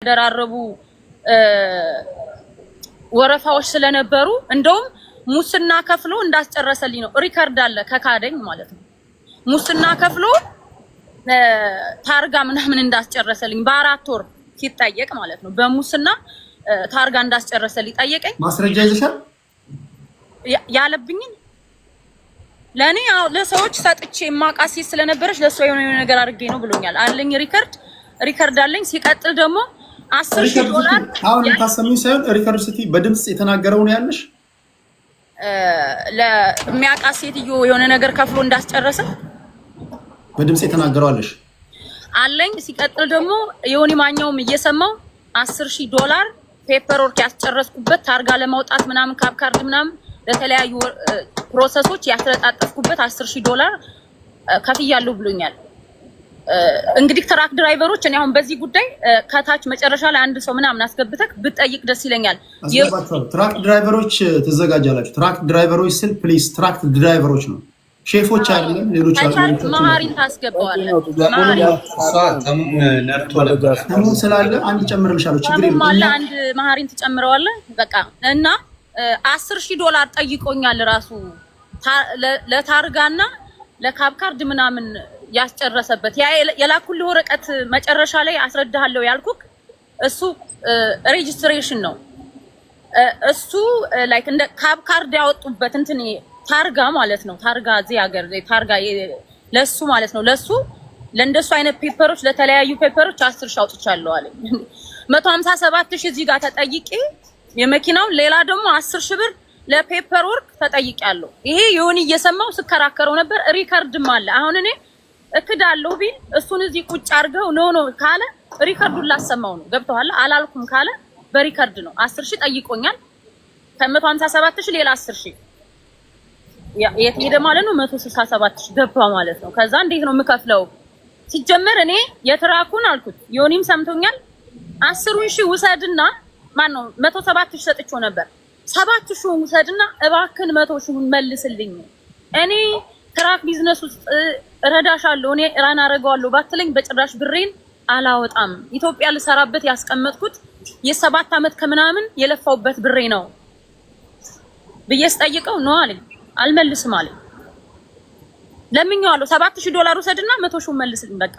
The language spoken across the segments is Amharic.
ደራረቡ ወረፋዎች ስለነበሩ እንደውም ሙስና ከፍሎ እንዳስጨረሰልኝ ነው ሪከርድ አለ ከካደኝ ማለት ነው። ሙስና ከፍሎ ታርጋ ምናምን እንዳስጨረሰልኝ በአራት ወር ሲጠየቅ ማለት ነው። በሙስና ታርጋ እንዳስጨረሰልኝ ጠየቀኝ። ማስረጃ ይዘሻል? ያለብኝን ለኔ ለሰዎች ሰጥቼ ማቃሲ ስለነበረች ለሷ የሆነ ነገር አድርጌ ነው ብሎኛል። አለኝ ሪከርድ አለኝ። ሲቀጥል ደግሞ 10,000 ዶላር አሁን ታሰሚኝ ሳይሆን ሪከርድ ስቲ በድምጽ የተናገረው ነው ያለሽ። ለሚያቃስ ሴትዮ የሆነ ነገር ከፍሎ እንዳስጨረሰ በድምጽ የተናገረው አለሽ አለኝ። ሲቀጥል ደግሞ የሆነ ማኛውም እየሰማው 10,000 ዶላር ፔፐር ወርክ ያስጨረስኩበት ታርጋ ለማውጣት ምናምን ካብ ካርድ ምናምን ለተለያዩ ፕሮሰሶች ያስተጣጣፍኩበት 10,000 ዶላር ከፍያለሁ ብሎኛል። እንግዲህ ትራክ ድራይቨሮች እኔ አሁን በዚህ ጉዳይ ከታች መጨረሻ ላይ አንድ ሰው ምናምን አስገብተክ ብትጠይቅ ደስ ይለኛል። ትራክ ድራይቨሮች ተዘጋጃላችሁ። ትራክ ድራይቨሮች ስል ፕሊዝ ትራክ ድራይቨሮች ነው፣ ሼፎች አይደለም። ሌሎች አይደለም ማሃሪን ታስገባዋለህ። ተሙ ስላለ አንድ ጨምርልሻለሁ፣ ችግር የለም። አንድ ማሃሪን ትጨምረዋለህ በቃ። እና 10,000 ዶላር ጠይቆኛል ራሱ ለታርጋና ለካብ ካርድ ምናምን ያስጨረሰበት የላኩልህ ወረቀት መጨረሻ ላይ አስረዳሃለሁ ያልኩክ እሱ ሬጂስትሬሽን ነው። እሱ ላይክ እንደ ካብ ካርድ ያወጡበት እንትን ታርጋ ማለት ነው። ታርጋ እዚህ ሀገር ታርጋ ለሱ ማለት ነው። ለሱ ለእንደሱ አይነት ፔፐሮች ለተለያዩ ፔፐሮች 10,000 አውጥቻለሁ አለኝ። 157,000 እዚህ ጋር ተጠይቄ የመኪናው ሌላ ደግሞ 10,000 ብር ለፔፐር ወርክ ተጠይቄያለሁ። ይሄ የሆነ እየሰማው ስከራከረው ነበር። ሪከርድም አለ። አሁን እኔ እክዳለሁ ቢል እሱን እዚህ ቁጭ አድርገው ኖ ካለ ሪከርዱን ላሰማው ነው። ገብተዋል አላልኩም ካለ በሪከርድ ነው። 10,000 ጠይቆኛል። ከ157,000 ሌላ 10,000 የት ሄደ ማለት ነው? 167,000 ገባ ማለት ነው። ከዛ እንዴት ነው የምከፍለው? ሲጀመር እኔ የትራኩን አልኩት ዮኒም ሰምቶኛል። 10,000 ውሰድና ማን ነው 107,000 ሰጥቼው ነበር። 7,000 ውሰድና እባክን 100,000 መልስልኝ። እኔ ትራክ ቢዝነስ ውስጥ እረዳሻለሁ፣ እኔ ራን አደርገዋለሁ ባትለኝ በጭራሽ ብሬን አላወጣም። ኢትዮጵያ ልሰራበት ያስቀመጥኩት የ7 አመት ከምናምን የለፋውበት ብሬ ነው ብዬ ስጠይቀው ነው አለኝ። አልመልስም አለኝ። ለምኜዋለሁ 7,000 ዶላር ውሰድና 100,000 መልስልኝ በቃ።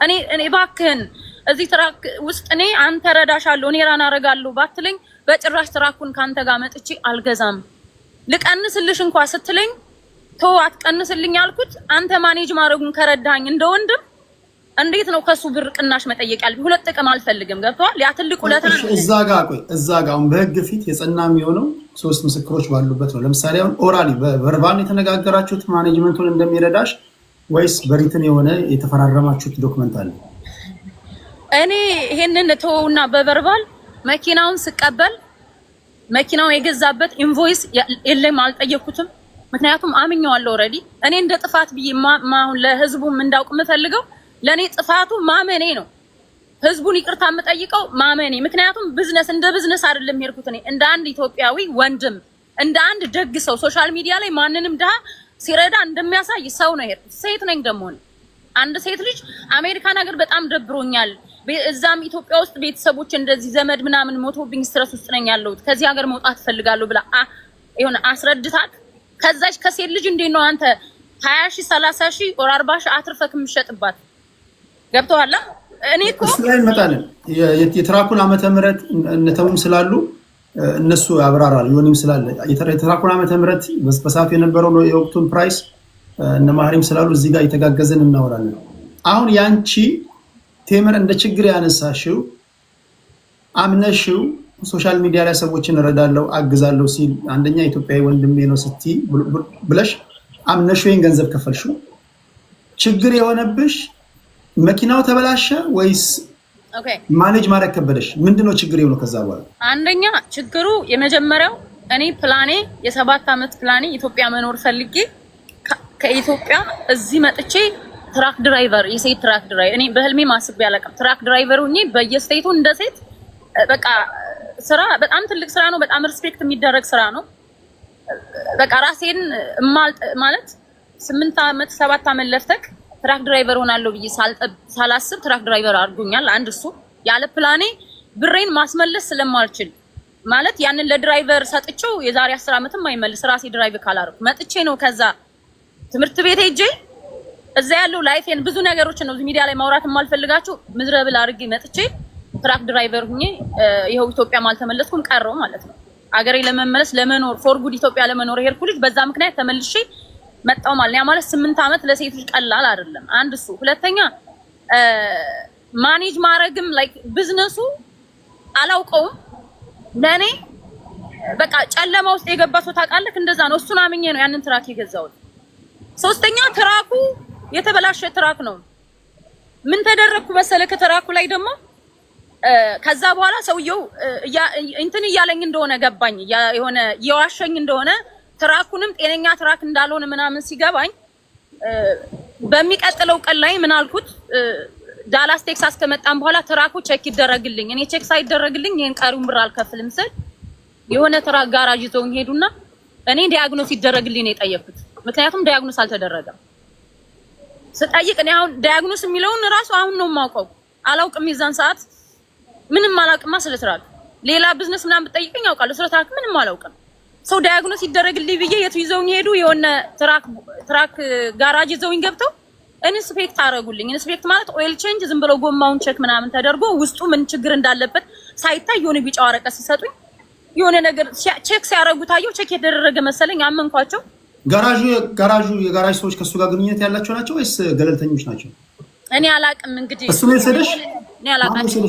እኔ እባክህን እዚህ ትራክ ውስጥ እኔ አንተ እረዳሻለሁ፣ እኔ ራን አደርጋለሁ ባትለኝ በጭራሽ ትራኩን ካንተ ጋር መጥቼ አልገዛም። ልቀንስልሽ እንኳን ስትለኝ ተው አትቀንስልኝ አልኩት። አንተ ማኔጅ ማድረጉን ከረዳኝ እንደወንድም እንዴት ነው ከሱ ብር ቅናሽ መጠየቅ ያለብኝ? ሁለት ጥቅም አልፈልግም። ገብቷል? ያ ትልቁ ለታ እዛ ጋር ቆይ፣ እዛ ጋር አሁን በህግ ፊት የጸና የሚሆነው 3 ምስክሮች ባሉበት ነው። ለምሳሌ አሁን ኦራሊ በቨርባል የተነጋገራችሁት ማኔጅመንቱን እንደሚረዳሽ ወይስ በሪትን የሆነ የተፈራረማችሁት ዶክመንት አለ? እኔ ይሄንን ተውና በቨርባል መኪናውን ስቀበል መኪናው የገዛበት ኢንቮይስ የለም አልጠየኩትም። ምክንያቱም አምኜዋለሁ ኦሬዲ። እኔ እንደ ጥፋት ብዬ ማሁን ለህዝቡም እንዳውቅ የምፈልገው ለኔ ጥፋቱ ማመኔ ነው። ህዝቡን ይቅርታ የምጠይቀው ማመኔ። ምክንያቱም ቢዝነስ እንደ ቢዝነስ አይደለም ሄድኩት። እኔ እንደ አንድ ኢትዮጵያዊ ወንድም እንደ አንድ ደግ ሰው ሶሻል ሚዲያ ላይ ማንንም ድሃ ሲረዳ እንደሚያሳይ ሰው ነው ሄድኩት። ሴት ነኝ ደግሞ አንድ ሴት ልጅ አሜሪካን ሀገር በጣም ደብሮኛል፣ እዛም ኢትዮጵያ ውስጥ ቤተሰቦች እንደዚህ ዘመድ ምናምን ሞቶብኝ ስትረስ ውስጥ ነኝ ያለሁት፣ ከዚህ ሀገር መውጣት ፈልጋለሁ ብላ ይሁን አስረድታት ከዛች ከሴት ልጅ እንዴት ነው አንተ 20,000 30,000 or 40,000 አትርፈክ የምትሸጥባት? ገብቶሃል? እኔ እኮ እስላይን መጣለን የትራኩን ዓመተ ምህረት እነተውም ስላሉ እነሱ ያብራራል። ዮኒም ስላለ የትራኩን ዓመተ ምህረት በሰዓቱ የነበረው ነው የወቅቱን ፕራይስ እነ ማህሪም ስላሉ እዚህ ጋር የተጋገዘን እናወራለን። አሁን ያንቺ ቴምር እንደ ችግር ያነሳሽው አምነሽው ሶሻል ሚዲያ ላይ ሰዎችን እረዳለሁ አግዛለሁ ሲል አንደኛ ኢትዮጵያዊ ወንድሜ ነው ስቲ ብለሽ አምነሽው ይሄን ገንዘብ ከፈልሽው። ችግር የሆነብሽ መኪናው ተበላሸ ወይስ ማኔጅ ማድረግ ከበደሽ? ምንድነው ችግር የሆነው? ከዛ በኋላ አንደኛ ችግሩ የመጀመሪያው እኔ ፕላኔ የ7 አመት ፕላኔ ኢትዮጵያ መኖር ፈልጌ ከኢትዮጵያ እዚህ መጥቼ ትራክ ድራይቨር የሴት ትራክ ድራይቨር እኔ በህልሜ ማስብ ያለቀም ትራክ ድራይቨር ሆኜ በየስቴቱ እንደ ሴት በቃ ስራ በጣም ትልቅ ስራ ነው። በጣም ሪስፔክት የሚደረግ ስራ ነው። በቃ ራሴን ማለት 8 አመት 7 አመት ለፍተክ ትራክ ድራይቨር ሆናለሁ ብዬ ሳላስብ ትራክ ድራይቨር አድርጎኛል። አንድ እሱ ያለ ፕላኔ ብሬን ማስመለስ ስለማልችል ማለት ያንን ለድራይቨር ሰጥቼው የዛሬ 10 ዓመትም አይመልስ ራሴ ድራይቭ ካላረኩ መጥቼ ነው ከዛ ትምህርት ቤት ሄጄ እዛ ያለው ላይፌን ብዙ ነገሮች ነው ሚዲያ ላይ ማውራት የማልፈልጋቸው ምዝረብል አድርጌ መጥቼ ትራክ ድራይቨር ሁኜ ይሄው ኢትዮጵያ ማልተመለስኩም ቀረው ማለት ነው። አገሬ ለመመለስ ለመኖር ፎር ጉድ ኢትዮጵያ ለመኖር ሄድኩ ልጅ በዛ ምክንያት ተመልሼ መጣው ማለት ነው። ያ ማለት 8 ዓመት ለሴት ልጅ ቀላል አይደለም። አንድ እሱ ሁለተኛ ማኔጅ ማድረግም ላይክ ቢዝነሱ አላውቀውም ለኔ በቃ ጨለማ ውስጥ የገባ ሰው ታውቃለህ እንደዛ ነው። እሱን አምኜ ነው ያንን ትራክ የገዛሁት። ሶስተኛ ትራኩ የተበላሸ ትራክ ነው። ምን ተደረኩ መሰለህ ከትራኩ ላይ ደግሞ ከዛ በኋላ ሰውየው እንትን እያለኝ እንደሆነ ገባኝ። የሆነ የዋሸኝ እንደሆነ ትራኩንም ጤነኛ ትራክ እንዳልሆነ ምናምን ሲገባኝ በሚቀጥለው ቀን ላይ ምን አልኩት ዳላስ ቴክሳስ ከመጣን በኋላ ትራኩ ቼክ ይደረግልኝ። እኔ ቼክ ሳይደረግልኝ ይሄን ቀሪውን ብር አልከፍልም ስል የሆነ ትራክ ጋራጅ ይዘውኝ ሄዱና እኔ ዲያግኖስ ይደረግልኝ ነው የጠየኩት። ምክንያቱም ዲያግኖስ አልተደረገም። ስጠይቅ እኔ አሁን ዲያግኖስ የሚለውን ራሱ አሁን ነው የማውቀው። አላውቅም የዛን ሰዓት ምንም አላውቅማ ስለ ትራክ። ሌላ ቢዝነስ ምናምን ብትጠይቀኝ አውቃለሁ፣ ስለ ትራክ ምንም አላውቅም። ሰው ዲያግኖስ ይደረግልኝ ብዬ የቱ ይዘውኝ ሄዱ። የሆነ ትራክ ጋራጅ ይዘውኝ ገብተው ኢንስፔክት አደረጉልኝ። ኢንስፔክት ማለት ኦይል ቼንጅ ዝም ብለው ጎማውን ቼክ ምናምን ተደርጎ ውስጡ ምን ችግር እንዳለበት ሳይታይ የሆነ ቢጫ ወረቀት ሲሰጡኝ የሆነ ነገር ቼክ ሲያደርጉ ታየው። ቼክ የተደረገ መሰለኝ አመንኳቸው። የጋራጅ ሰዎች ከሱ ጋር ግንኙነት ያላቸው ናቸው ወይስ ገለልተኞች ናቸው? እኔ አላቅም። እንግዲህ እሱ ነው ሰደሽ እኔ አላቃቸው።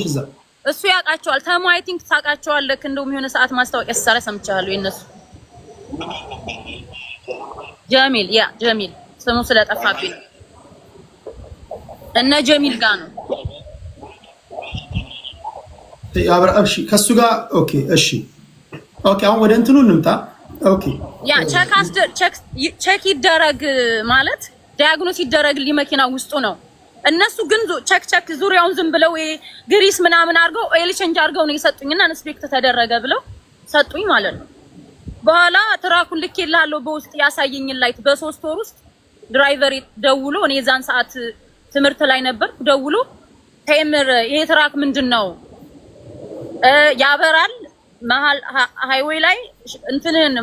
እሱ ያውቃቸዋል። ተሙ አይ ቲንክ ታውቃቸዋለህ። እንደውም የሆነ ሰዓት ማስታወቂያ ሲሰራ ሰምቻለሁ የነሱ ጀሚል ስሙ ስለጠፋብኝ ነው። እነ ጀሚል ጋር ነው እሺ ከሱ ጋር ኦኬ። እሺ ኦኬ አሁን ወደ እንትኑ እንምጣ። ኦኬ ያ ቼክ ይደረግ ማለት ዲያግኖስ ይደረግልኝ መኪና ውስጡ ነው። እነሱ ግን ቼክ ዙሪያውን ዝም ብለው ግሪስ ምናምን አድርገው ኦይል ቼንጅ አድርገው ነው የሰጡኝና ኢንስፔክት ተደረገ ብለው ሰጡኝ ማለት ነው። በኋላ ትራኩን ልኬልሃለሁ በውስጥ ያሳየኝን ላይት በ3 ወር ውስጥ ድራይቨር ደውሎ እኔ ዛን ሰዓት ትምህርት ላይ ነበር ደውሎ ቴምር ይሄ ትራክ ምንድነው ያበራል መሃል ሃይዌይ ላይ እንትንን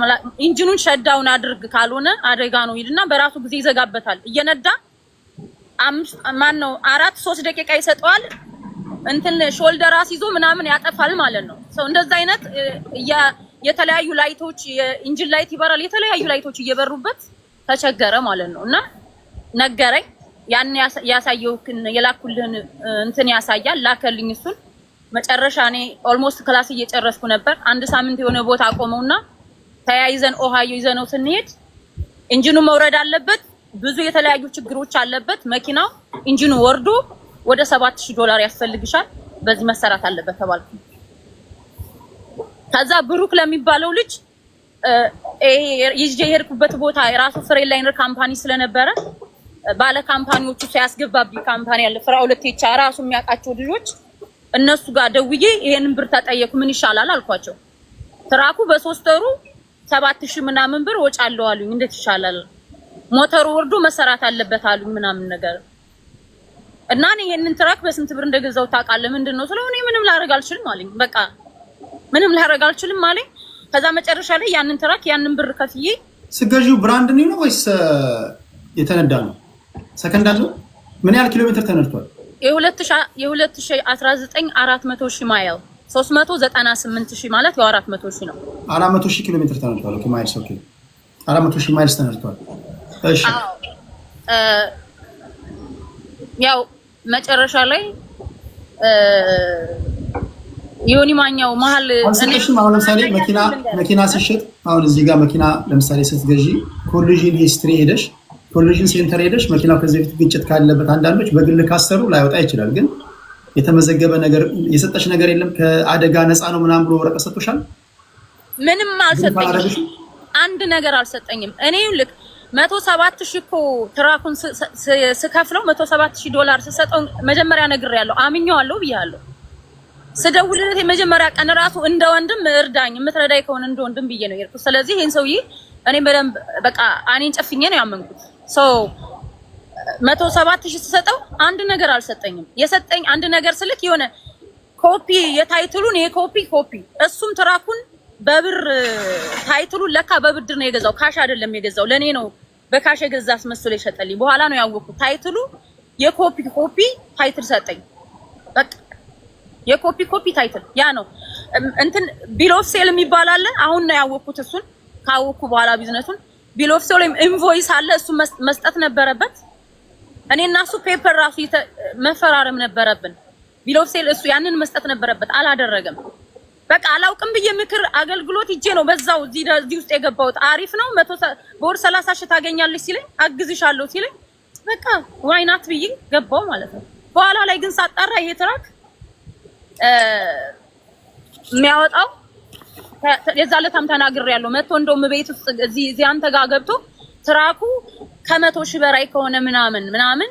ኢንጂኑን ሸዳውን አድርግ ካልሆነ አደጋ ነው ይልና በራሱ ጊዜ ይዘጋበታል። እየነዳ 3 ደቂቃ ይሰጠዋል እንትን ሾልደር አስይዞ ምናምን ያጠፋል ማለት ነው። ሰው እንደዛ አይነት የተለያዩ ላይቶች የኢንጂን ላይት ይበራል። የተለያዩ ላይቶች እየበሩበት ተቸገረ ማለት ነው። እና ነገረኝ ያን ያሳየውክን የላኩልህን እንትን ያሳያል ላከልኝ። እሱን መጨረሻ እኔ ኦልሞስት ክላስ እየጨረስኩ ነበር። አንድ ሳምንት የሆነ ቦታ አቆመውና ተያይዘን ኦሃዮ ይዘነው ስንሄድ ኢንጂኑ መውረድ አለበት፣ ብዙ የተለያዩ ችግሮች አለበት መኪናው። ኢንጂኑ ወርዶ ወደ $7000 ያስፈልግሻል፣ በዚህ መሰራት አለበት ተባልኩ። ከዛ ብሩክ ለሚባለው ልጅ ይዤ የሄድኩበት ቦታ የራሱ ፍሬላይነር ካምፓኒ ስለነበረ ባለ ካምፓኒዎቹ ሲያስገባብኝ ካምፓኒ ያለ ፍራው ለቴቻ ራሱ የሚያውቃቸው ልጆች እነሱ ጋር ደውዬ ይሄንን ብር ተጠየቁ ምን ይሻላል አልኳቸው። ትራኩ በ3 ወሩ 7000 ምናምን ብር ወጪ አለው አሉኝ። እንዴት ይሻላል ሞተሩ ወርዶ መሰራት አለበት አሉኝ ምናምን ነገር እና እኔ ይሄንን ትራክ በስንት ብር እንደገዛው ታውቃለህ? ምንድነው ስለው እኔ ምንም ላደርግ አልችልም አለኝ። በቃ ምንም ላደርግ አልችልም አለኝ። ከዛ መጨረሻ ላይ ያንን ትራክ ያንን ብር ከፍዬ ስገዢው ብራንድ ነው ወይስ የተነዳ ነው? ሰከንድ አለው? ምን ያህል ኪሎ ሜትር ተነድቷል? የ2019 400,000 ማይል 398,000 ማለት ያው 400,000 ነው። 400,000 ኪሎ ሜትር ተነድቷል። ኦኬ ማይልስ ኦኬ 400,000 ማይልስ ተነድቷል። እሺ ያው መጨረሻ ላይ ዮኒ ማኛው መሀል እኔም አሁን ለምሳሌ መኪና ሲሸጥ አሁን እዚህ ጋር መኪና ለምሳሌ ስትገዢ ኮሊዥን ሂስትሪ ሄደሽ ኮሊዥን ሴንተር ሄደሽ መኪናው ከዚህ በፊት ግጭት ካለበት አንዳንዶች በግል ካሰሩ ላይወጣ ይችላል። ግን የተመዘገበ ነገር የሰጠሽ ነገር የለም ከአደጋ ነፃ ነው ምናምን ብሎ ወረቀት ሰጥቶሻል? ምንም አልሰጠኝም። አንድ ነገር አልሰጠኝም። እኔ ልክ 107,000 እኮ ትራኩን ስከፍለው $107,000 ስሰጠው መጀመሪያ ነግሬያለሁ፣ አምኜዋለሁ ብያለሁ። ስደውልለት የመጀመሪያ ቀን ራሱ እንደ ወንድም እርዳኝ የምትረዳይ ከሆነ እንደ ወንድም ብዬ ነው የሄድኩት። ስለዚህ ይሄን ሰውዬ እኔ በደንብ በቃ እኔን ጨፍኜ ነው ያመንኩት። 107,000 ስሰጠው አንድ ነገር አልሰጠኝም። የሰጠኝ አንድ ነገር ስልክ የሆነ ኮፒ የታይትሉን ኮፒ እሱም ትራኩን በብር ታይትሉን ለካ በብድር ነው የገዛው፣ ካሽ አይደለም የገዛው። ለኔ ነው በካሽ የገዛ አስመስሎ የሸጠልኝ። በኋላ ነው ያወቅኩት ታይትሉ የኮፒ ታይትል ሰጠኝ። በቃ የኮፒ ታይትል ያ ነው። እንትን ቢል ኦፍ ሴል የሚባል አለ። አሁን ነው ያወቅኩት። እሱን ካወቅኩ በኋላ ቢዝነሱን ቢል ኦፍ ሴል ወይም ኢንቮይስ አለ። እሱ መስጠት ነበረበት። እኔ እና እሱ ፔፐር ራሱ መፈራረም ነበረብን። ቢል ኦፍ ሴል እሱ ያንን መስጠት ነበረበት፣ አላደረገም። በቃ አላውቅም ብዬ ምክር አገልግሎት ይጄ ነው በዛው እዚህ ውስጥ የገባሁት። አሪፍ ነው በወር 30 ሺህ ታገኛለች ሲለኝ አግዝሻለሁ ሲለኝ በቃ ዋይናት ብዬ ገባው ማለት ነው። በኋላ ላይ ግን ሳጣራ ይሄ ትራክ የሚያወጣው የዛለታም ተናግሬያለሁ። መጥቶ እንደውም ቤት ውስጥ እዚህ አንተ ጋር ገብቶ ትራኩ ከ100 ሺህ በላይ ከሆነ ምናምን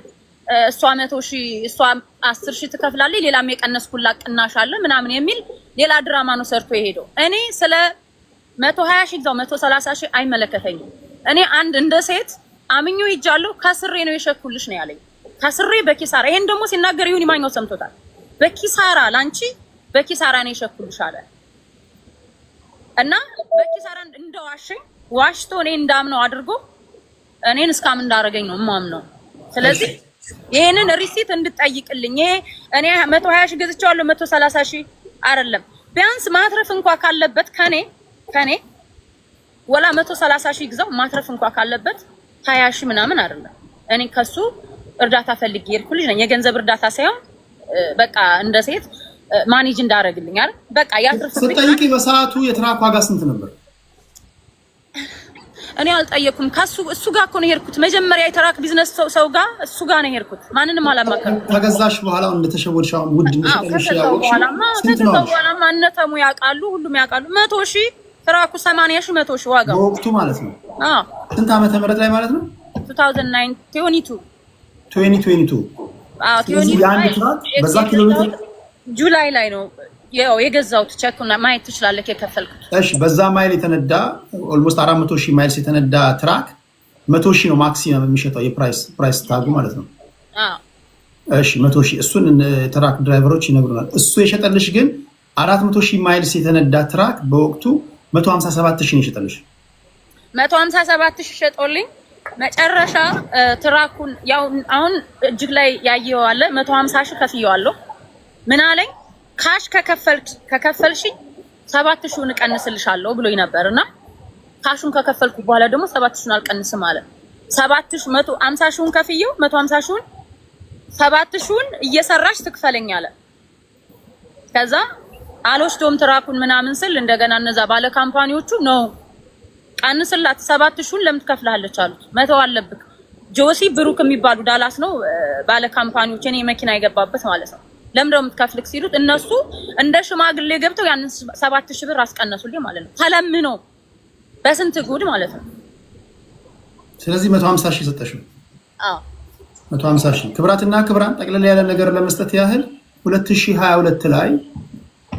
እሷ 100 ሺህ እሷ 10 ሺህ ትከፍላለች፣ ሌላም የቀነስኩላት ቅናሽ አለ ምናምን የሚል ሌላ ድራማ ነው ሰርቶ የሄደው። እኔ ስለ 120 ሺህ ይዛው 130 ሺህ አይመለከተኝም። እኔ አንድ እንደ ሴት አምኞ ይጃለሁ። ከስሬ ነው የሸኩልሽ ነው ያለኝ። ከስሬ በኪሳራ ይሄን ደግሞ ሲናገር ይሁን ማኛው ሰምቶታል። በኪሳራ ላንቺ በኪሳራ ነው የሸኩልሽ አለ እና በኪሳራ እንደዋሸኝ ዋሽቶ እኔ እንዳምነው አድርጎ እኔን እስካም እንዳረገኝ ነው ማምነው። ስለዚህ ይሄንን ሪሲት እንድጠይቅልኝ እኔ 120 ሺህ ገዝቻለሁ 130 ሺህ አይደለም። ቢያንስ ማትረፍ እንኳን ካለበት ከኔ ወላ 130 ሺህ ግዛው ማትረፍ እንኳን ካለበት 20 ሺህ ምናምን አይደለም። እኔ ከሱ እርዳታ ፈልጌ ይርኩልኝ ነኝ። የገንዘብ እርዳታ ሳይሆን በቃ እንደ ሴት ማኔጅ እንዳረግልኝ አይደል? በቃ ያትርፍ። ስጠይቂ በሰዓቱ የትራክ ዋጋ ስንት ነበር? እኔ አልጠየኩም። እሱ ጋር እኮ ነው የሄድኩት። መጀመሪያ የትራክ ቢዝነስ ሰው ጋር እሱ ጋር ነው የሄድኩት። ማንንም አላማከርኩም። ከገዛሽ በኋላ እንደተሸወድሽ አሁን ውድ እንደተሸወድሽ ያወቅሽ ስንት ነው? ማንነተሙ ያውቃሉ፣ ሁሉም ያውቃሉ። 100 ሺህ ትራኩ 80 ሺህ 100 ሺህ ዋጋው በወቅቱ ማለት ነው። ስንት ዓመተ ምህረት ላይ ማለት ነው? 2022 ያን ትራክ በዛ ኪሎ ሜትር ጁላይ ላይ ነው ያው የገዛሁት። ቼክና ማየት ትችላለህ የከፈልኩት። እሺ በዛ ማይል የተነዳ ኦልሞስት 400 ሺህ ማይልስ የተነዳ ትራክ 100 ሺህ ነው ማክሲመም የሚሸጠው የፕራይስ ታጉ ማለት ነው። እሺ 100 ሺህ እሱን ትራክ ድራይቨሮች ይነግሩናል። እሱ የሸጠልሽ ግን 400 ሺህ ማይልስ የተነዳ ትራክ በወቅቱ 157 ሺህ ነው የሸጠልሽ። 157 ሺህ ሸጦልኝ መጨረሻ ትራኩን ያው አሁን እጅግ ላይ ያየው አለ 150 ሺህ ከፍየዋለሁ። ምን አለኝ ካሽ ከከፈልሽ 7000ን እቀንስልሻለሁ ብሎኝ ነበርና ካሹን ከከፈልኩ በኋላ ደግሞ 7000ን አልቀንስም አለ። 150ሺውን ከፍየው 150ሺውን 7000ን እየሰራሽ ትክፈለኝ አለ። ከዛ አልወስዶም ትራኩን ምናምን ስል እንደገና እነዛ ባለ ካምፓኒዎቹ ነው ቀንስላት 7000ን ለምን ትከፍላለች አሉት። መተው አለብክ ጆሲ ብሩክ የሚባሉ ዳላስ ነው ባለ ካምፓኒዎች እኔ መኪና የገባበት ማለት ነው። ለምን የምትከፍልክ ሲሉት እነሱ እንደ ሽማግሌ ገብተው ያንን 7000 ብር አስቀነሱልኝ ማለት ነው። ተለምኖ በስንት ጉድ ማለት ነው። ስለዚህ 150 ሺህ ሰጠሽው። 150 ሺህ ክብራትና ክብራን ጠቅለል ያለ ነገር ለመስጠት ያህል 2022 ላይ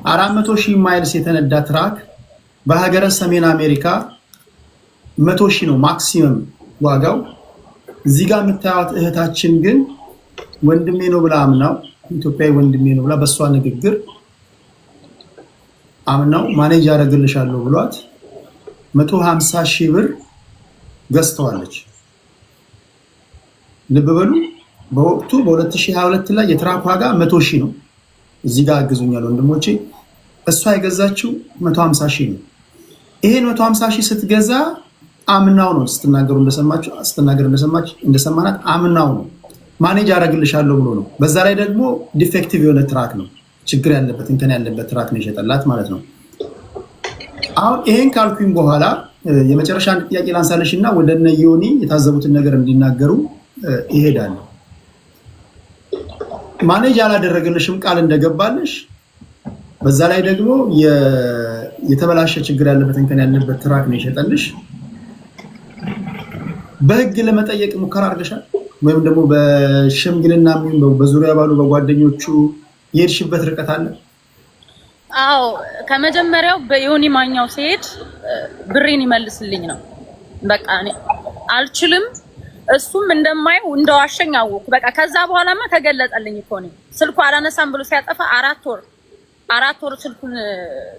400 ሺህ ማይልስ የተነዳ ትራክ በሀገረ ሰሜን አሜሪካ 100 ሺህ ነው ማክሲመም ዋጋው። እዚህ ጋር የምታዩት እህታችን ግን ወንድሜ ነው ብላ አምናው ኢትዮጵያዊ ወንድሜ ነው ብላ በሷ ንግግር አምናው ማኔጅ ያደርግልሻለሁ ብሏት 150 ሺህ ብር ገዝተዋለች። ልብ በሉ በወቅቱ በ2022 ላይ የትራክ ዋጋ 100 ሺህ ነው። እዚህ ጋር አግዙኛል ወንድሞቼ። እሷ የገዛችው 150 ሺህ ነው። ይሄን 150 ሺህ ስትገዛ አምናው ነው ስትናገሩ እንደሰማናት አምናው ነው ማኔጅ ያደርግልሻለሁ ብሎ ነው። በዛ ላይ ደግሞ ዲፌክቲቭ የሆነ ትራክ ነው፣ ችግር ያለበት እንከን ያለበት ትራክ ነው የሸጠላት ማለት ነው። አሁን ይሄን ካልኩኝ በኋላ የመጨረሻ አንድ ጥያቄ ላንሳለሽና ወደ እነ ዮኒ የታዘቡትን ነገር እንዲናገሩ ይሄዳል። ማኔጅ ያላደረገልሽም ቃል እንደገባልሽ፣ በዛ ላይ ደግሞ የተበላሸ ችግር ያለበት እንከን ያለበት ትራክ ነው የሸጠልሽ። በህግ ለመጠየቅ ሙከራ አድርገሻል ወይም ደግሞ በሽምግልና በዙሪያ ባሉ በጓደኞቹ የሄድሽበት ርቀት አለ? አዎ ከመጀመሪያው በዮኒ ማኛው ሲሄድ ብሬን ይመልስልኝ ነው በቃ እኔ አልችልም። እሱም እንደማየው እንደዋሸኝ አወኩ። በቃ ከዛ በኋላማ ተገለጠልኝ እኮ ነው። ስልኩ አላነሳም ብሎ ሲያጠፋ 4 ወር 4 ወር ስልኩን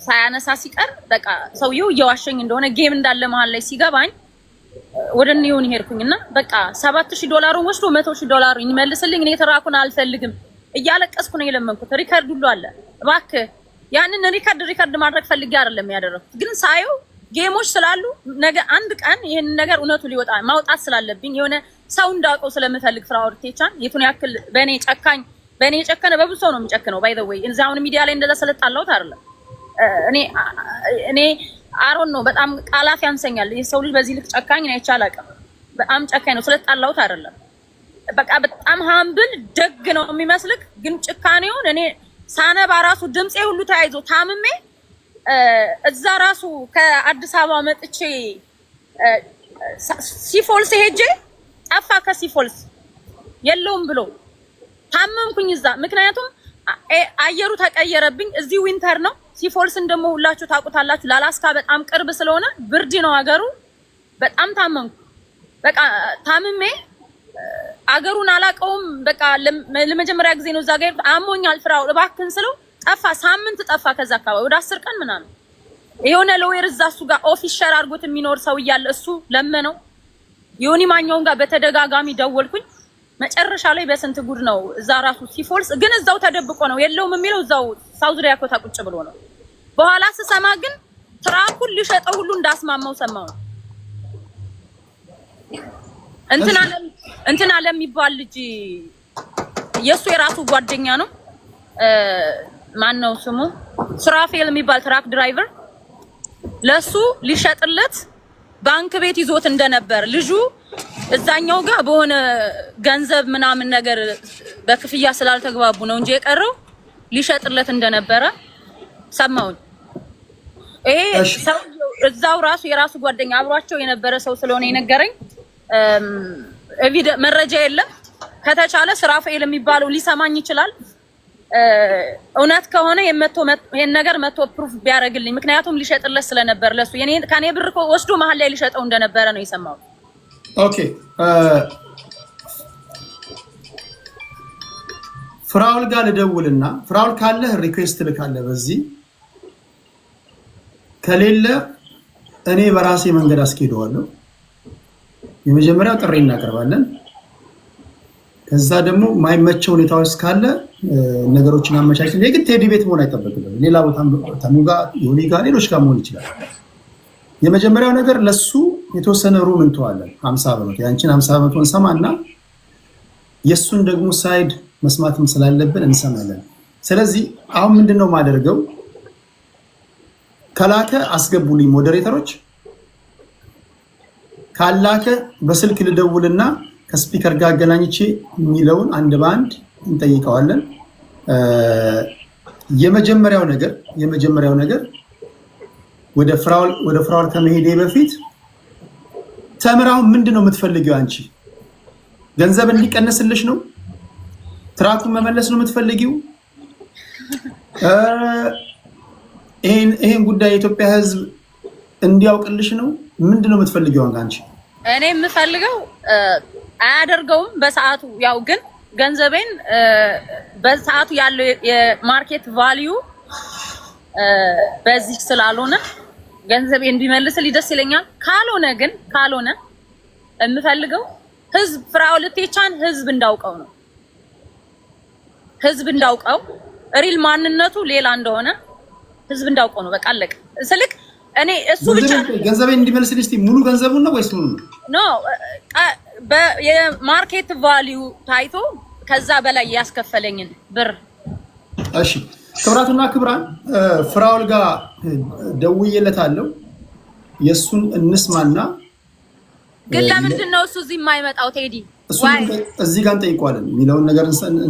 ሳያነሳ ሲቀር በቃ ሰውየው እየዋሸኝ እንደሆነ ጌም እንዳለ መሃል ላይ ሲገባኝ ወደ ኒውን ሄድኩኝና በቃ $7000 ወስዶ $100,000 ይመልስልኝ እኔ ትራኩን አልፈልግም እያለቀስኩ ነው የለመንኩት። ሪከርድ ሁሉ አለ። እባክህ ያንን ሪከርድ ማድረግ ፈልጌ አይደለም ያደረኩት፣ ግን ሳየው ጌሞች ስላሉ ነገ አንድ ቀን ይሄን ነገር እውነቱ ሊወጣ ማውጣት ስላለብኝ የሆነ ሰው እንዳውቀው ስለምፈልግ ፍራኦል ቴቻን የቱን ያክል በእኔ የጨከነ በብዙ ሰው ነው የሚጨክነው። ባይ ዘ ዌይ እዛውን ሚዲያ ላይ እንደዛ ስለጣላሁት አይደለም። እኔ አሮን ነው በጣም ቃላት ያንሰኛል። የሰው ልጅ በዚህ ልክ ጨካኝ ነው አይቻላቀም። በጣም ጨካኝ ነው ስለጣላሁት አይደለም። በቃ በጣም ሃምብል ደግ ነው የሚመስልክ፣ ግን ጭካኔውን እኔ ሳነባ ራሱ ድምጼ ሁሉ ተያይዞ ታምሜ እዛ ራሱ ከአዲስ አበባ መጥቼ ሲፎልስ ሄጄ ጠፋ ከሲፎልስ የለውም ብሎ ታመምኩኝ እዛ። ምክንያቱም አየሩ ተቀየረብኝ። እዚህ ዊንተር ነው። ሲፎልስን ደግሞ ሁላችሁ ታውቁታላችሁ። ላላስካ በጣም ቅርብ ስለሆነ ብርድ ነው አገሩ። በጣም ታመምኩ። በቃ ታምሜ አገሩን አላውቀውም። በቃ ለመጀመሪያ ጊዜ ነው እዛ ጋር አሞኛል ፍራኦል እባክህን ስለው ጠፋ። ሳምንት ጠፋ። ከዛ አካባቢ ወደ 10 ቀን ምናምን የሆነ ሎየር እዛ እሱ ጋር ኦፊሻል አድርጎት የሚኖር ሰው እያለ እሱ ለመነው። ዮኒ ማኛውን ጋር በተደጋጋሚ ደወልኩኝ። መጨረሻ ላይ በስንት ጉድ ነው እዛ ራሱ ሲፎልስ ግን እዛው ተደብቆ ነው የለውም የሚለው እዛው ሳውዝ ዳኮታ ቁጭ ብሎ ነው። በኋላ ስሰማ ግን ትራኩን ሊሸጠው ሁሉ እንዳስማማው ሰማው። እንትና ለሚባል ልጅ የሱ የራሱ ጓደኛ ነው። ማን ነው ስሙ? ስራፌል የሚባል ትራክ ድራይቨር ለሱ ሊሸጥለት ባንክ ቤት ይዞት እንደነበር ልጁ እዛኛው ጋር በሆነ ገንዘብ ምናምን ነገር በክፍያ ስላልተግባቡ ነው እንጂ የቀረው ሊሸጥለት እንደነበረ ሰማሁኝ። ይሄ ሰው እዛው ራሱ የራሱ ጓደኛ አብሯቸው የነበረ ሰው ስለሆነ የነገረኝ መረጃ የለም። ከተቻለ ስራፌል የሚባለው ሊሰማኝ ይችላል። እውነት ከሆነ ይሄን ነገር መቶ ፕሩፍ ቢያደርግልኝ፣ ምክንያቱም ሊሸጥለት ስለነበር ለሱ ከኔ ብር ወስዶ መሀል ላይ ሊሸጠው እንደነበረ ነው የሰማሁት። ኦኬ ፍራኦል ጋር ልደውልና ፍራኦል ካለህ ሪኩዌስት ልካለህ በዚህ ከሌለ እኔ በራሴ መንገድ አስኬደዋለሁ። የመጀመሪያው ጥሪ እናቀርባለን። ከዛ ደግሞ ማይመቸው ሁኔታዎች ካለ ነገሮችን አመቻችተን የግድ ቴዲ ቤት መሆን አይጠበቅም። ሌላ ቦታም ተሙጋ ዮኒ ጋር ሌሎች ጋር መሆን ይችላል። የመጀመሪያው ነገር ለሱ የተወሰነ ሩም እንተዋለን 50%። ያንቺን 50% እንሰማና የሱን ደግሞ ሳይድ መስማትም ስላለብን እንሰማለን። ስለዚህ አሁን ምንድነው ማደርገው? ከላከ አስገቡልኝ ሞዴሬተሮች፣ ካላከ በስልክ ልደውልና ከስፒከር ጋር አገናኝቼ የሚለውን አንድ ባንድ እንጠይቀዋለን። የመጀመሪያው ነገር ወደ ፍራኦል ከመሄዴ በፊት ተምራው ምንድነው የምትፈልጊው አንቺ? ገንዘብ እንዲቀነስልሽ ነው? ትራኩን መመለስ ነው የምትፈልጊው? ይሄን ጉዳይ የኢትዮጵያ ሕዝብ እንዲያውቅልሽ ነው? ምንድነው የምትፈልጊው አንቺ? እኔ የምፈልገው አያደርገውም በሰዓቱ ያው ግን ገንዘቤን በሰዓቱ ያለው የማርኬት ቫልዩ በዚህ ስላልሆነ ገንዘቤን እንዲመልስልኝ ደስ ይለኛል። ካልሆነ የምፈልገው ህዝብ ፍራኦል ቴቻን ህዝብ እንዳውቀው ነው። ህዝብ እንዳውቀው ሪል ማንነቱ ሌላ እንደሆነ ህዝብ እንዳውቀው ነው። በቃ አለቀ። ስልክ እኔ እሱ ብቻ ገንዘቤን እንዲመልስልኝ ሙሉ ገንዘቡን ነው ወይስ ምን ነው? የማርኬት ቫልዩ ታይቶ ከዛ በላይ ያስከፈለኝን ብር። እሺ ክብራትና ክብራን ፍራኦል ጋር ደውዬለታለሁ። የሱን እንስማና ግን ለምንድን ነው እሱ እዚህ የማይመጣው ቴዲ? እዚህ ጋር እንጠይቀዋለን የሚለውን ነገር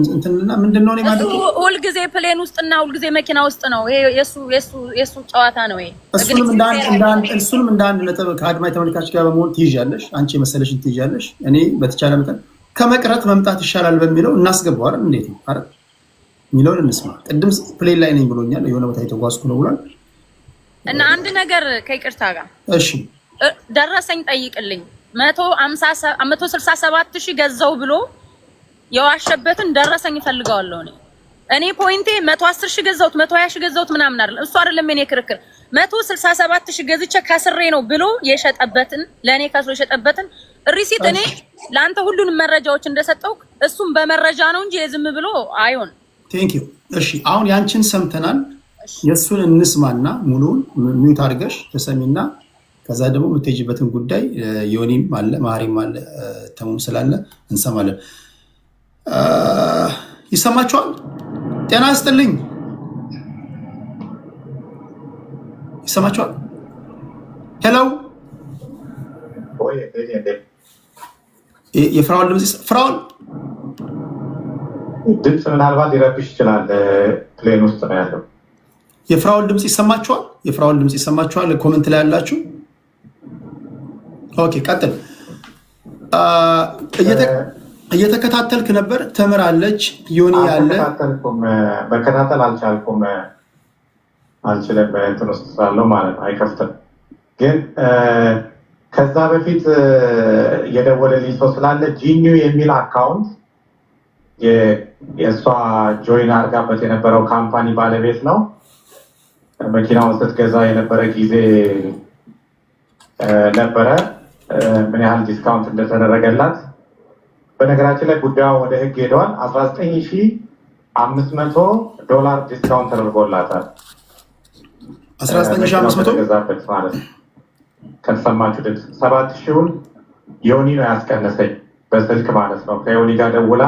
እንትንና ምንድነው ነው ማለት ነው። ሁልጊዜ ፕሌን ውስጥና ሁልጊዜ መኪና ውስጥ ነው። ይሄ የሱ ጨዋታ ነው። ይሄ እሱንም እንደ አንድ ነጥብ ከአድማጭ ተመልካች ጋር በመሆን ትይዣለሽ። አንቺ የመሰለሽን ትይዣለሽ። እኔ በተቻለ መጠን ከመቅረት መምጣት ይሻላል በሚለው እናስገባው አይደል? እንዴት ነው አይደል? የሚለውን እንስማ። ቅድም ፕሌን ላይ ነኝ ብሎኛል። የሆነ ቦታ የተጓዝኩ ነው ብሏል። እና አንድ ነገር ከይቅርታ ጋር እሺ፣ ደረሰኝ ጠይቅልኝ 167,000 ገዛው ብሎ የዋሸበትን ደረሰኝ እፈልጋለሁ። እኔ እኔ ፖይንቴ 110 ሺህ ገዛሁት 120 ሺህ ገዛሁት ምናምን አይደለም። እሱ አይደለም የኔ ክርክር 167 ሺህ ገዝቼ ከስሬ ነው ብሎ የሸጠበትን ለኔ ከስሮ የሸጠበትን ሪሲት እኔ ለአንተ ሁሉንም መረጃዎች እንደሰጠው እሱም በመረጃ ነው እንጂ የዝም ብሎ አይሆን። ቴንክ ዩ። እሺ አሁን ያንቺን ሰምተናል። የሱን እንስማና ሙሉውን ሚውት አድርገሽ ተሰሚና ከዛ ደግሞ የምትሄጂበትን ጉዳይ ዮኒም አለ ማሪም አለ ተሙም ስላለ እንሰማለን። ይሰማችኋል? ጤና ይስጥልኝ። ይሰማችኋል? ሄሎ የፍራውል ድምፅ ፍራውል ድምፅ ምናልባት ሊረብሽ ይችላል። ፕሌን ውስጥ ነው ያለው። የፍራውል ድምፅ ይሰማችኋል? የፍራውል ድምፅ ይሰማችኋል? ኮመንት ላይ ያላችሁ ኦኬ፣ ቀጥል። እየተከታተልክ ነበር። ተምራለች ዮኒ ያለ መከታተል አልቻልኩም። አልችልም እንትን ውስጥ ስላለው ማለት ነው። አይከፍትም። ግን ከዛ በፊት የደወለልኝ ሰው ስላለ ጂኒው የሚል አካውንት የእሷ ጆይን አድርጋበት የነበረው ካምፓኒ ባለቤት ነው። መኪናውን ስትገዛ የነበረ ጊዜ ነበረ ምን ያህል ዲስካውንት እንደተደረገላት። በነገራችን ላይ ጉዳዩ ወደ ህግ ሄደዋል። $19,500 ዲስካውንት ተደርጎላታል። 19,500 ማለት ነው። ከተሰማችሁ ድምፅ 7,000ውን ዮኒ ነው ያስቀነሰኝ በስልክ ማለት ነው። ከዮኒ ጋር ደውላ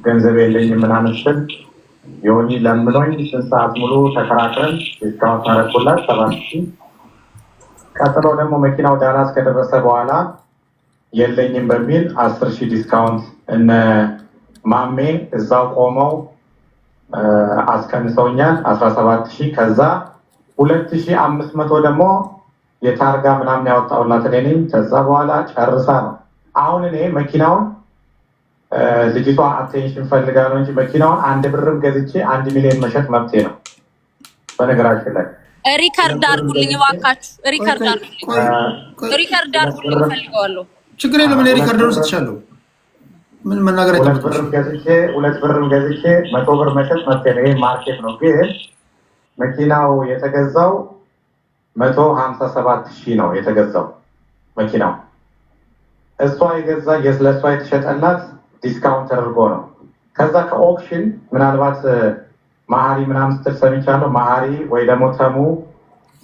ገንዘብ የለኝም ምናምን ስል ዮኒ ለምኖኝ 6 ሰዓት ሙሉ ተከራክረን ዲስካውንት አደረኩላት 7,000። ቀጥሎ ደግሞ መኪናው ዳላስ ከደረሰ በኋላ የለኝም በሚል 10,000 ዲስካውንት እነ ማሜ እዛው ቆመው አስቀንሰውኛል 17,000። ከዛ 2,500 ደግሞ የታርጋ ምናምን ያወጣውላት እኔ ነኝ። ከዛ በኋላ ጨርሳ ነው። አሁን እኔ መኪናውን ልጅቷ አቴንሽን ፈልጋ ነው እንጂ መኪናውን 1 ብርም ገዝቼ 1 ሚሊዮን መሸጥ መብቴ ነው። በነገራችን ላይ ሪካርድ አድርጉልኝ እባካችሁ፣ ሪካርድ አድርጉልኝ ፈልገዋለሁ። ችግር የለም። እኔ ሪካርደሩን ስትሻለሁ ምን መናገር አይደለም። 2 ብርም ገዝቼ 100 ብር መሸጥ መብቴ ነው። ይሄ ማርኬት ነው። ግን መኪናው የተገዛው 157,000 ነው የተገዛው መኪናው። እሷ የገዛ ለእሷ የተሸጠላት ዲስካውንት ተደርጎ ነው። ከዛ ከኦፕሽን ምናልባት ማሃሪ ምናምን ስትል ሰምቻለሁ። ማሃሪ ወይ ደግሞ ተሙ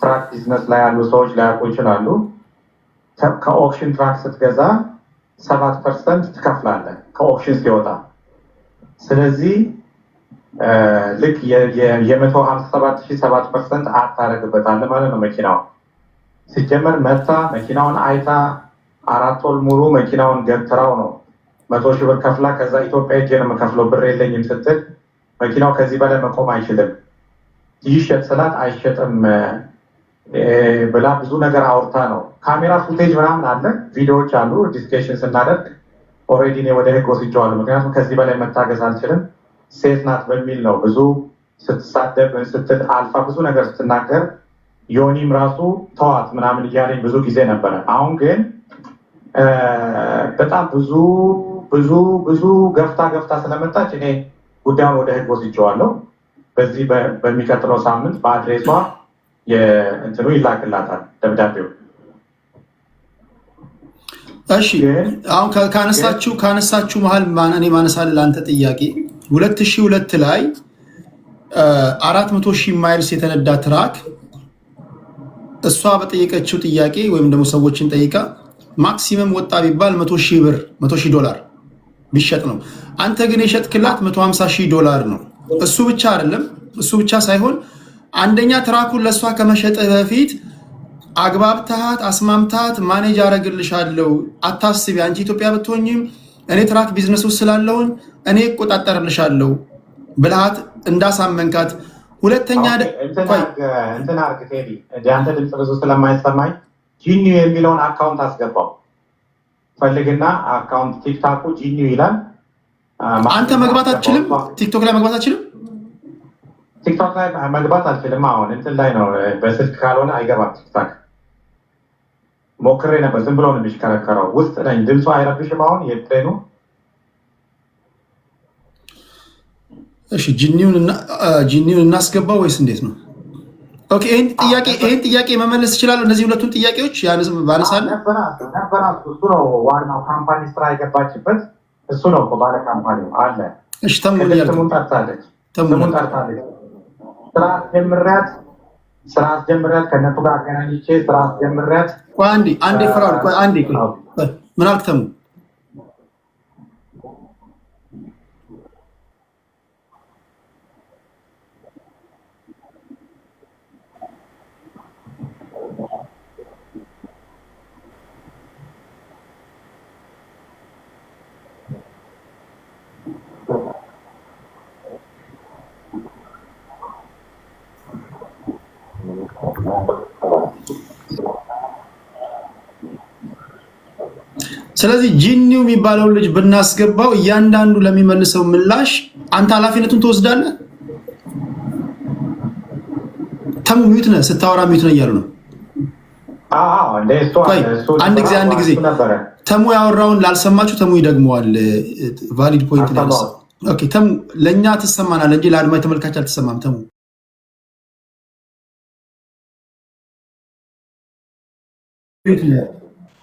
ትራክ ቢዝነስ ላይ ያሉ ሰዎች ላያውቁ ይችላሉ። ከኦፕሽን ትራክ ስትገዛ 7% ትከፍላለህ ከኦፕሽን ሲወጣ። ስለዚህ ልክ የ157,000 7% አታረግበታለህ ማለት ነው። መኪናው ሲጀመር መታ መኪናውን አይታ 4 ወር ሙሉ መኪናውን ገትራው ነው 100,000 ብር ከፍላ ከዛ ኢትዮጵያ ሄጄ ነው የምከፍለው ብር የለኝም ስትል መኪናው ከዚህ በላይ መቆም አይችልም ይሸጥ ስላት አይሸጥም ብላ ብዙ ነገር አውርታ ነው። ካሜራ ፉቴጅ ምናምን አለ፣ ቪዲዮዎች አሉ። ዲስከሽን ስናደርግ ኦልሬዲ እኔ ወደ ህግ ወስጄዋለሁ። ምክንያቱም ከዚህ በላይ መታገዝ አልችልም። ሴት ናት በሚል ነው ብዙ ስትሳደብ ስትል አልፋ ብዙ ነገር ስትናገር ዮኒም ራሱ ተዋት ምናምን እያለኝ ብዙ ጊዜ ነበረ። አሁን ግን በጣም ብዙ ገፍታ ስለመጣች እኔ ጉዳዩን ወደ ህግ ወስጄዋለሁ። በዚህ በሚቀጥለው ሳምንት በአድሬሷ የእንትኑ ይላክላታል ደብዳቤው። እሺ አሁን ካነሳችሁ መሀል እኔ ማነሳል ለአንተ ጥያቄ 2002 ላይ 400,000 ማይልስ የተነዳ ትራክ እሷ በጠየቀችው ጥያቄ ወይም ደግሞ ሰዎችን ጠይቃ ማክሲመም ወጣ ቢባል $100,000 ቢሸጥ ነው። አንተ ግን የሸጥክላት $150,000 ነው። እሱ ብቻ አይደለም፣ እሱ ብቻ ሳይሆን አንደኛ ትራኩን ለእሷ ከመሸጥህ በፊት አግባብታት አስማምታት ማኔጅ አረግልሻለሁ አታስቢ፣ አንቺ ኢትዮጵያ ብትሆኝም እኔ ትራክ ቢዝነስ ውስጥ ስላለሁኝ እኔ እቆጣጠርልሻለሁ ብልሃት እንዳሳመንካት። ሁለተኛ እንትን አርግ ቴዲ፣ አንተ ድምፅ ብዙ ስለማይሰማኝ ጂኒው የሚለውን አካውንት አስገባው ፈልግና፣ አካውንት ቲክታኩ ጂኒው ይላል። አንተ መግባት አትችልም፣ ቲክቶክ ላይ መግባት አትችልም። ቲክቶክ ላይ መግባት አልችልም። አሁን እንትን ላይ ነው፣ በስልክ ካልሆነ አይገባም ቲክታክ። ሞክሬ ነበር፣ ዝም ብሎ ነው የሚሽከረከረው። ውስጥ ነኝ፣ ድምፁ አይረብሽም። አሁን የትሬኑ እሺ ጂኒውን እናስገባው ወይስ እንዴት ነው? ኦኬ ይሄን ጥያቄ መመለስ ይችላል። እነዚህ ሁለቱን ጥያቄዎች ባነሳለ ነበራት። እሱ ነው ዋናው ካምፓኒ ስራ የገባችበት እሱ ነው ባለ ካምፓኒ አለ። እሺ ስሙን ጠርታለች። ስራ አስጀምሪያት ከነቱ ጋር አገናኝቼ ስራ አስጀምሪያት። አንዴ ፍራኦል አንዴ ምን አልክ ተሙ? ስለዚህ ጂኒው የሚባለውን ልጅ ብናስገባው እያንዳንዱ ለሚመልሰው ምላሽ አንተ ኃላፊነቱን ትወስዳለህ። ተሙ ሚዩት ነህ፣ ስታወራ ሚዩት ነህ እያሉ ነው። አንድ ጊዜ ተሙ ያወራውን ላልሰማችሁ ተሙ ይደግመዋል። ቫሊድ ፖይንት ላይ ነው። ኦኬ ተሙ ለኛ ትሰማናለህ እንጂ ለአድማጭ ተመልካች አልተሰማም። ተሙ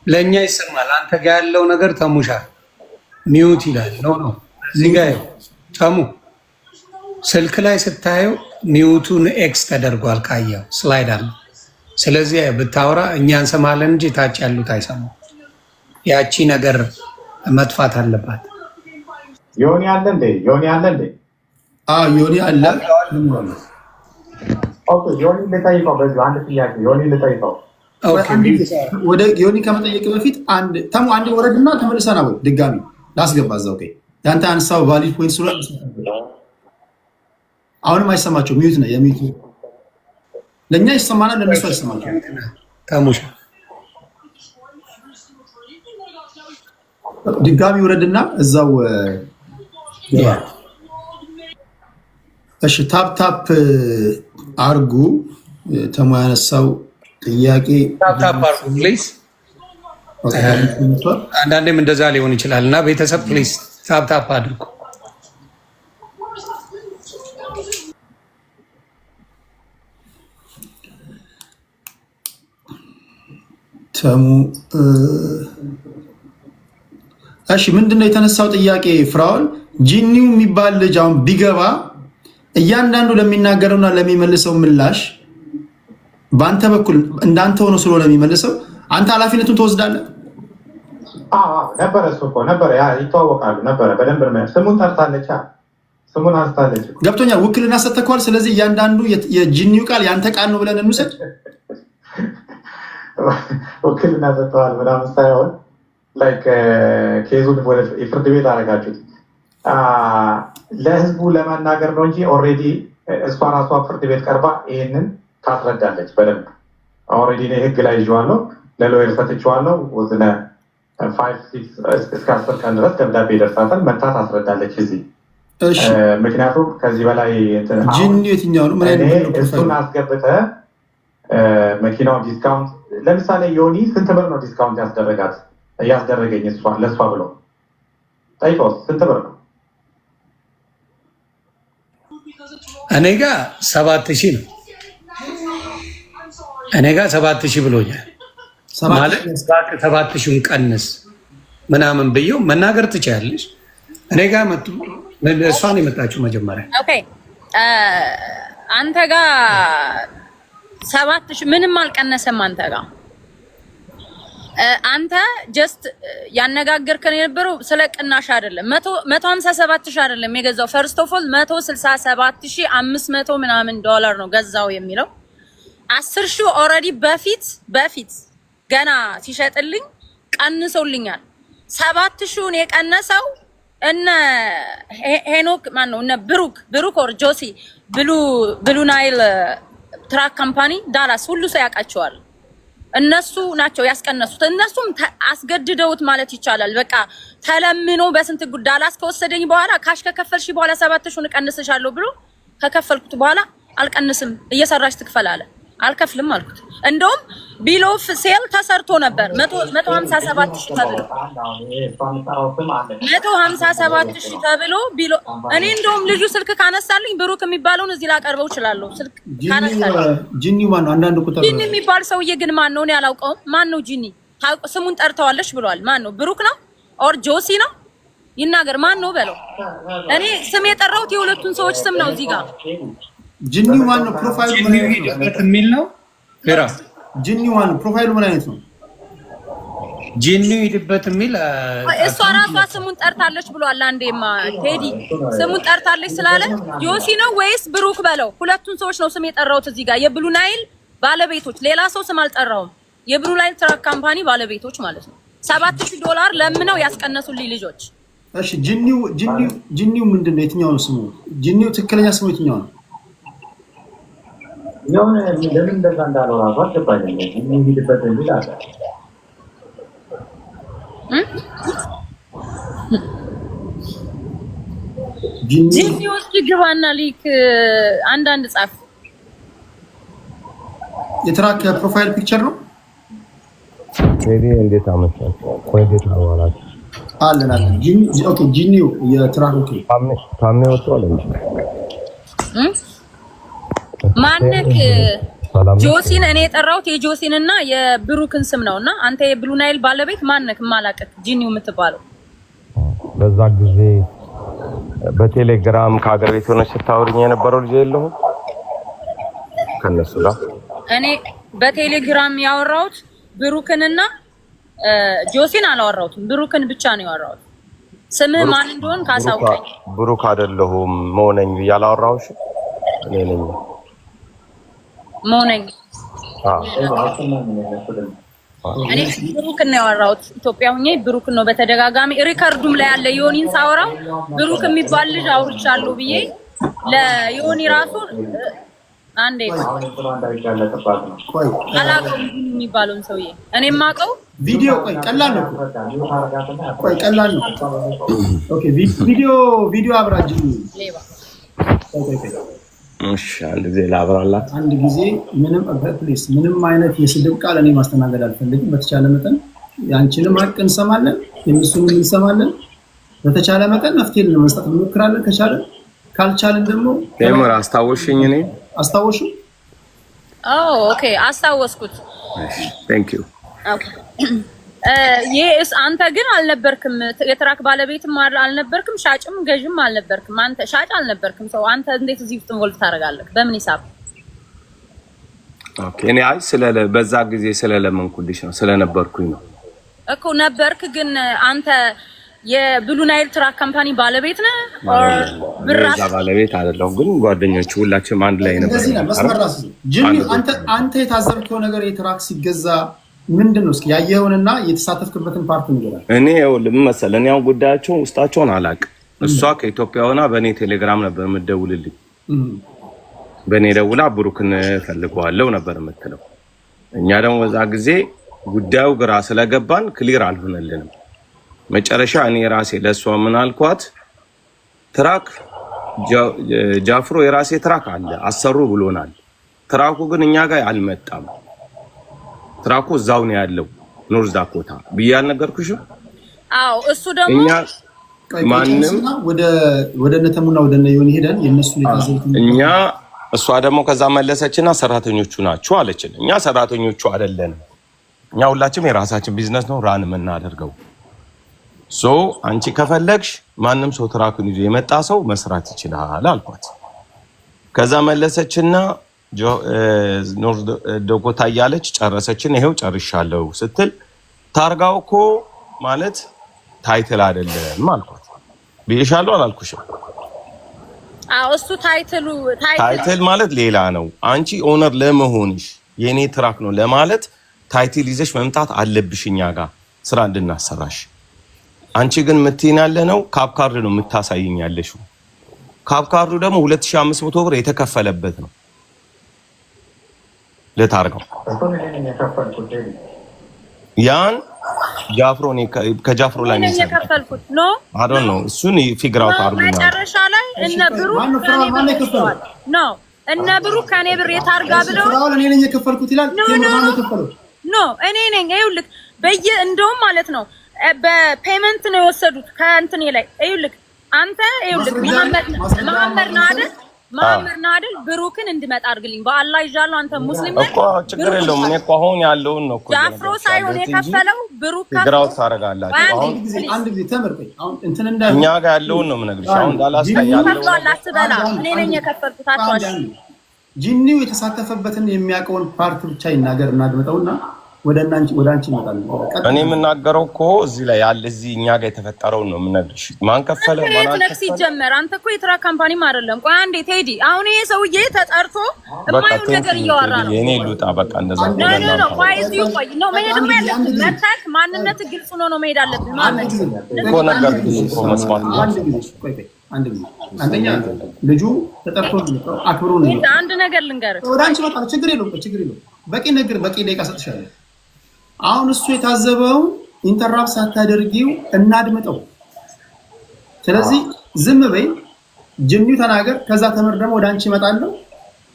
ለኛ ይሰማል። አንተ ጋር ያለው ነገር ተሙሻ ሚዩት ይላል። ኖ እዚህ ጋር ተሙ ስልክ ላይ ስታየው ሚዩቱን ኤክስ ተደርጓል። ካየው ስላይድ አለ። ስለዚህ ብታወራ እኛ እንሰማለን እንጂ ታች ያሉት አይሰማም። ያቺ ነገር መጥፋት አለባት። ዮኒ አለ እንዴ? ዮኒ አለ። ኦኬ ዮኒ ልጠይቀው። በዚህ አንድ ጥያቄ ዮኒ ልጠይቀው። ወደ ዮኒ ከመጠየቅ በፊት ተሙ አንዴ ወረድና ተመልሰና ወይ ድጋሚ ላስገባ እዛው። ያንተ አንሳው ቫሊድ ፖይንት ስለሆነ አሁንም አይሰማቸው። ሚዩት ነው የሚዩት። ለኛ ይሰማናል፣ ለነሱ አይሰማቸው። ተሙሻ ድጋሚ ወረድና እዛው። እሺ ታፕ አርጉ። ተሙ ያነሳው ጥያቄ ታፕ አርጉ ፕሊዝ። አንዳንዴም እንደዛ ሊሆን ይችላል እና ቤተሰብ ፕሊዝ ታፕ አድርጉ። ተሙ እሺ ምንድነው የተነሳው ጥያቄ? ፍራኦል ጂኒው የሚባል ልጅ አሁን ቢገባ እያንዳንዱ ለሚናገረውና ለሚመልሰው ምላሽ በአንተ በኩል እንዳንተ ሆኖ ስለሆነ የሚመልሰው አንተ ኃላፊነቱን ትወስዳለህ? ነበረ እሱ እኮ ነበረ፣ ይተዋወቃሉ ነበረ። በደንብ ስሙን ጠርታለች፣ ስሙን አንስታለች። ገብቶኛል። ውክልና ሰጥተኸዋል። ስለዚህ እያንዳንዱ የጂኒው ቃል ያንተ ቃል ነው ብለን እንውሰድ። ውክልና ሰጥተዋል ምናምን ሳይሆን ላይክ ኬዙን ወደ ፍርድ ቤት አደረጋችሁት ለህዝቡ ለማናገር ነው እንጂ ኦልሬዲ እሷ ራሷ ፍርድ ቤት ቀርባ ይሄንን ታስረዳለች በደንብ። ኦልሬዲ እኔ ህግ ላይ ይዤዋለሁ፣ ለሎየር ሰጥቼዋለሁ። ወዝነ 5-6 እስከ 10 ቀን ድረስ ደብዳቤ ይደርሳታል። መታ ታስረዳለች እዚህ። ምክንያቱም ከዚህ በላይ ጂኒው የትኛው ነው? እሱን አስገብተህ መኪናው ዲስካውንት ለምሳሌ ዮኒ ስንት ብር ነው ዲስካውንት ያስደረገኝ ለእሷ ብሎ ጠይቀው፣ ስንት ብር ነው? እኔ ጋ 7,000 ነው። እኔ ጋ 7,000 ብሎኛል። ማለት 7,000ን ቀንስ ምናምን ብየው መናገር ትችያለሽ። እኔ ጋ መጡ። እሷን የመጣችው መጀመሪያ ኦኬ አንተ ጋ 7,000 ምንም አልቀነሰም። አንተ ጋር አንተ ጀስት ያነጋገርከን የነበረው ስለ ቅናሽ አይደለም። 157,000 አይደለም የገዛው። ፈርስት ኦፍ ኦል 167,500 ምናምን ዶላር ነው ገዛው የሚለው 10,000 ኦልሬዲ በፊት ገና ሲሸጥልኝ ቀንሶልኛል። 7,000ን የቀነሰው እነ ሄኖክ ማን ነው? እነ ብሩክ ኦር ጆሲ ብሉ ናይል ትራክ ካምፓኒ ዳላስ ሁሉ ሰው ያውቃቸዋል። እነሱ ናቸው ያስቀነሱት። እነሱም አስገድደውት ማለት ይቻላል። በቃ ተለምኖ በስንት ዳላስ ከወሰደኝ በኋላ ካሽ ከከፈልሽ በኋላ 7,000 እቀንስሻለሁ ብሎ ከከፈልኩት በኋላ አልቀንስም እየሰራሽ ትክፈል አለ። አልከፍልም አልኩት። እንደውም ቢል ኦፍ ሴል ተሰርቶ ነበር 157,000 ተብሎ 157,000 ተብሎ ቢሎ እኔ እንደውም ልጁ ስልክ ካነሳልኝ ብሩክ የሚባለውን እዚህ ላቀርበው እችላለሁ። ስልክ ካነሳልኝ ጂኒ ማን ነው? አንዳንድ ቁጥር ጂኒ የሚባል ሰውዬ ግን ማን ነው? እኔ አላውቀውም። ማን ነው ጂኒ? ስሙን ጠርተዋለች ብሏል። ማን ነው? ብሩክ ነው ኦር ጆሲ ነው? ይናገር ማን ነው በለው። እኔ ስም የጠራሁት የሁለቱን ሰዎች ስም ነው እዚህ ጋር። ጂኒ ማን ነው? ፕሮፋይሉ ምን የሚል ነው? ፌራ ጂኒ ማን ነው? ፕሮፋይሉ ምን አይነት ነው? ጂኒ ይድበት የሚል እሷ ራሷ ስሙን ጠርታለች ብሏል። አንዴማ ቴዲ ስሙን ጠርታለች ስላለ ጆሲ ነው ወይስ ብሩክ በለው። ሁለቱን ሰዎች ነው ስም የጠራሁት እዚህ ጋር የብሉ ናይል ባለቤቶች። ሌላ ሰው ስም አልጠራውም። የብሉ ናይል ትራክ ካምፓኒ ባለቤቶች ማለት ነው። $7,000 ለምነው ያስቀነሱልኝ ልጆች። እሺ ጂኒው ምንድነው? የትኛው ነው ስሙ? ጂኒው ትክክለኛ ስሙ የትኛው ነው? የሆነ ለምን እንደዛ እንዳለው ራሱ አልገባኝም። የሚሄድበት እንዴት አለ ጂኒው እስኪ ግባና ሊክ አንዳንድ ጻፍ። የትራክ ፕሮፋይል ፒክቸር ነው። ቴዲ እንዴት አመጣችሁ? እንዴት አዋራችሁ? አለን ኦኬ ጂኒው የትራክ ኦኬ ታሜ ወጥቷል እንዴ? ማነክ ጆሲን እኔ የጠራሁት የጆሲን እና የብሩክን ስም ነውና አንተ የብሉ ናይል ባለቤት ማነክ? ማላቀት ጂኒው የምትባለው በዛ ጊዜ በቴሌግራም ከሀገር ቤት ሆነሽ ስታወሪኝ የነበረው ልጅ የለሁም ከነሱ ጋር እኔ በቴሌግራም ያወራሁት ብሩክንና ጆሲን አላወራሁትም። ብሩክን ብቻ ነው ያወራሁት። ስምህ ማን እንደሆነ ካሳውቀኝ። ብሩክ አይደለሁም መሆነኝ ያላወራሁሽ እኔ ነኝ መሆነኝ። እኔ ብሩክን ነው ያወራሁት። ኢትዮጵያ ሆኜ ብሩክን ነው በተደጋጋሚ ሪከርዱም ላይ ያለ ዮኒን ሳወራው ብሩክ የሚባል ልጅ አውርቻለሁ ብዬ ለዮኒ ራሱ አንዴ አላውቀውም የሚባለውን ሰውዬ እኔ የማውቀው ቪዲዮ ቀላል ነው። ቀላል ነው። ኦኬ ቪዲዮ አብራጅ ሌባ እሺ አንድ ጊዜ ላብራላት። አንድ ጊዜ ምንም አይነት የስድብ ቃል እኔ ማስተናገድ አልፈልግም። በተቻለ መጠን ያንቺንም ሀቅ እንሰማለን፣ የእሱንም እንሰማለን። በተቻለ መጠን መፍትሄ ለመስጠት እንሞክራለን። ካልቻለን ደግሞ ለምን አስታወሽኝ? እኔ አስታወሹ? ኦኬ አስታወስኩት። ቴንክ ዩ። ኦኬ አንተ ግን አልነበርክም። የትራክ ባለቤትም አልነበርክም፣ ሻጭም ገዥም አልነበርክም። አንተ ሻጭ አልነበርክም። ሰው አንተ እንዴት እዚህ ውስጥ ኢንቮልቭ ታደርጋለህ? በምን ሂሳብ? ኦኬ እኔ በዛ ጊዜ ስለለመንኩልሽ ነው ስለነበርኩኝ ነው እኮ ነበርክ። ግን አንተ የብሉ ናይል ትራክ ካምፓኒ ባለቤት ነህ? ብራስ ባለቤት አይደለም፣ ግን ጓደኞቹ ሁላችንም አንድ ላይ ነበር። አንተ የታዘብከው ነገር የትራክ ሲገዛ ምንድነው? እስኪ ያየኸውንና የተሳተፍክበትን ፓርት ንገረኝ። እኔ ምን መሰለህ፣ እኔ ጉዳያቸው ውስጣቸውን አላውቅም። እሷ ከኢትዮጵያ ሆና በእኔ ቴሌግራም ነበር የምትደውልልኝ። በእኔ ደውላ ብሩክን ፈልገዋለሁ ነበር የምትለው። እኛ ደግሞ በዛ ጊዜ ጉዳዩ ግራ ስለገባን ክሊር አልሆነልንም። መጨረሻ እኔ ራሴ ለእሷ ምን አልኳት፣ ትራክ ጃፍሮ የራሴ ትራክ አለ አሰሩ ብሎናል። ትራኩ ግን እኛ ጋር አልመጣም። ትራኩ እዛው ነው ያለው ኖርዝ ዳኮታ ብዬ አልነገርኩሽም? አዎ እሱ ደግሞ ማንም ወደ ነተሙና ወደ ነዮን ሄደን የነሱ እኛ እሷ ደግሞ ከዛ መለሰችና ሰራተኞቹ ናቸው አለችን። እኛ ሰራተኞቹ አይደለንም። እኛ ሁላችንም የራሳችን ቢዝነስ ነው ራን የምናደርገው። አንቺ ከፈለግሽ ማንም ሰው ትራኩን ይዞ የመጣ ሰው መስራት ይችላል አልኳት። ከዛ መለሰችና ኖርዝ ዳኮታ እያለች ጨረሰችን። ይሄው ጨርሻለሁ ስትል ታርጋው እኮ ማለት ታይትል አይደለም አልኳት። ብዬሻለሁ አላልኩሽም? አዎ እሱ ታይትል ማለት ሌላ ነው። አንቺ ኦነር ለመሆንሽ የኔ ትራክ ነው ለማለት ታይትል ይዘሽ መምጣት አለብሽ እኛ ጋር ስራ እንድናሰራሽ። አንቺ ግን ምትይን ያለ ነው ካፕ ካርድ ነው የምታሳይኝ ያለሽው። ካፕ ካርዱ ደግሞ 2500 ብር የተከፈለበት ነው ለታርጋው። ያን ጃፍሮ ከጃፍሮ ላይ ነው የከፈልኩት ነው አይደል ነው። እሱን ፊግር አውት አድርጉ። መጨረሻ ላይ እነ ብሩክ ነው እነ ብሩክ ከኔ ብር የታርጋ ብለው ፍራኦል እኔ ነኝ የከፈልኩት ይላል። የማን የከፈለው? ኖ እኔ ነኝ። ይኸውልህ እንደውም ማለት ነው በፔመንት ነው የወሰዱት ከእንትኔ ላይ። ይኸውልህ አንተ ይኸውልህ መሐመድ ነው አይደል? ብሩክን እንድመጣ አድርግልኝ በአላህ ይዣለሁ። አንተ ሙስሊም ነህ እኮ ችግር የለውም። እኔ እኮ አሁን ያለውን ነው እኮ ጃፍሮ ሳይሆን የከፈለው ብሩክ ግራው ታረጋላችሁ። አሁን አንድ ጊዜ ተመርቀኝ። አሁን እንትን እኛ ጋር ያለውን ነው የምነግርሽ። አሁን ዳላስ ላይ ያለውን አትበላ። እኔ ነኝ የከፈልኩት። አትዋሽ። ጂኒው የተሳተፈበትን የሚያውቀውን ፓርት ብቻ ይናገር እናድምጠውና ወደ አንቺ ይመጣል። እኔ የምናገረው እኮ እዚህ ላይ ያለ እዚህ እኛ ጋር የተፈጠረውን ነው የምነግርሽ። ማን ከፈለ ማን አልከፈለ ሲጀመር አንተ እኮ የትራ ካምፓኒም አይደለም። ቆይ አንዴ ቴዲ፣ አሁን ይሄ ሰውዬ ተጠርቶ የማይሆን ነገር እያወራ ነው። የኔ ሉጣ በቃ እንደዛ ነው። ቆይ እዚሁ ቆይ ነው መሄድ ያለብን። መታክ ማንነት ግልጽ ነው መሄድ አለብን ማለት እኮ ነገር እኮ መስማት ነው። አንደኛ ልጁ ተጠርቶ አክብሮ ነው። አንድ ነገር ልንገርህ፣ ወደ አንቺ መጣ። ችግር የለውም። በቂ ደቂቃ ሰጥሻለሁ። አሁን እሱ የታዘበው ኢንተራፕት ሳታደርጊው እናድምጠው። ስለዚህ ዝም በይ፣ ጅኒው ተናገር። ከዛ ተመር ደግሞ ወደ አንቺ እመጣለሁ።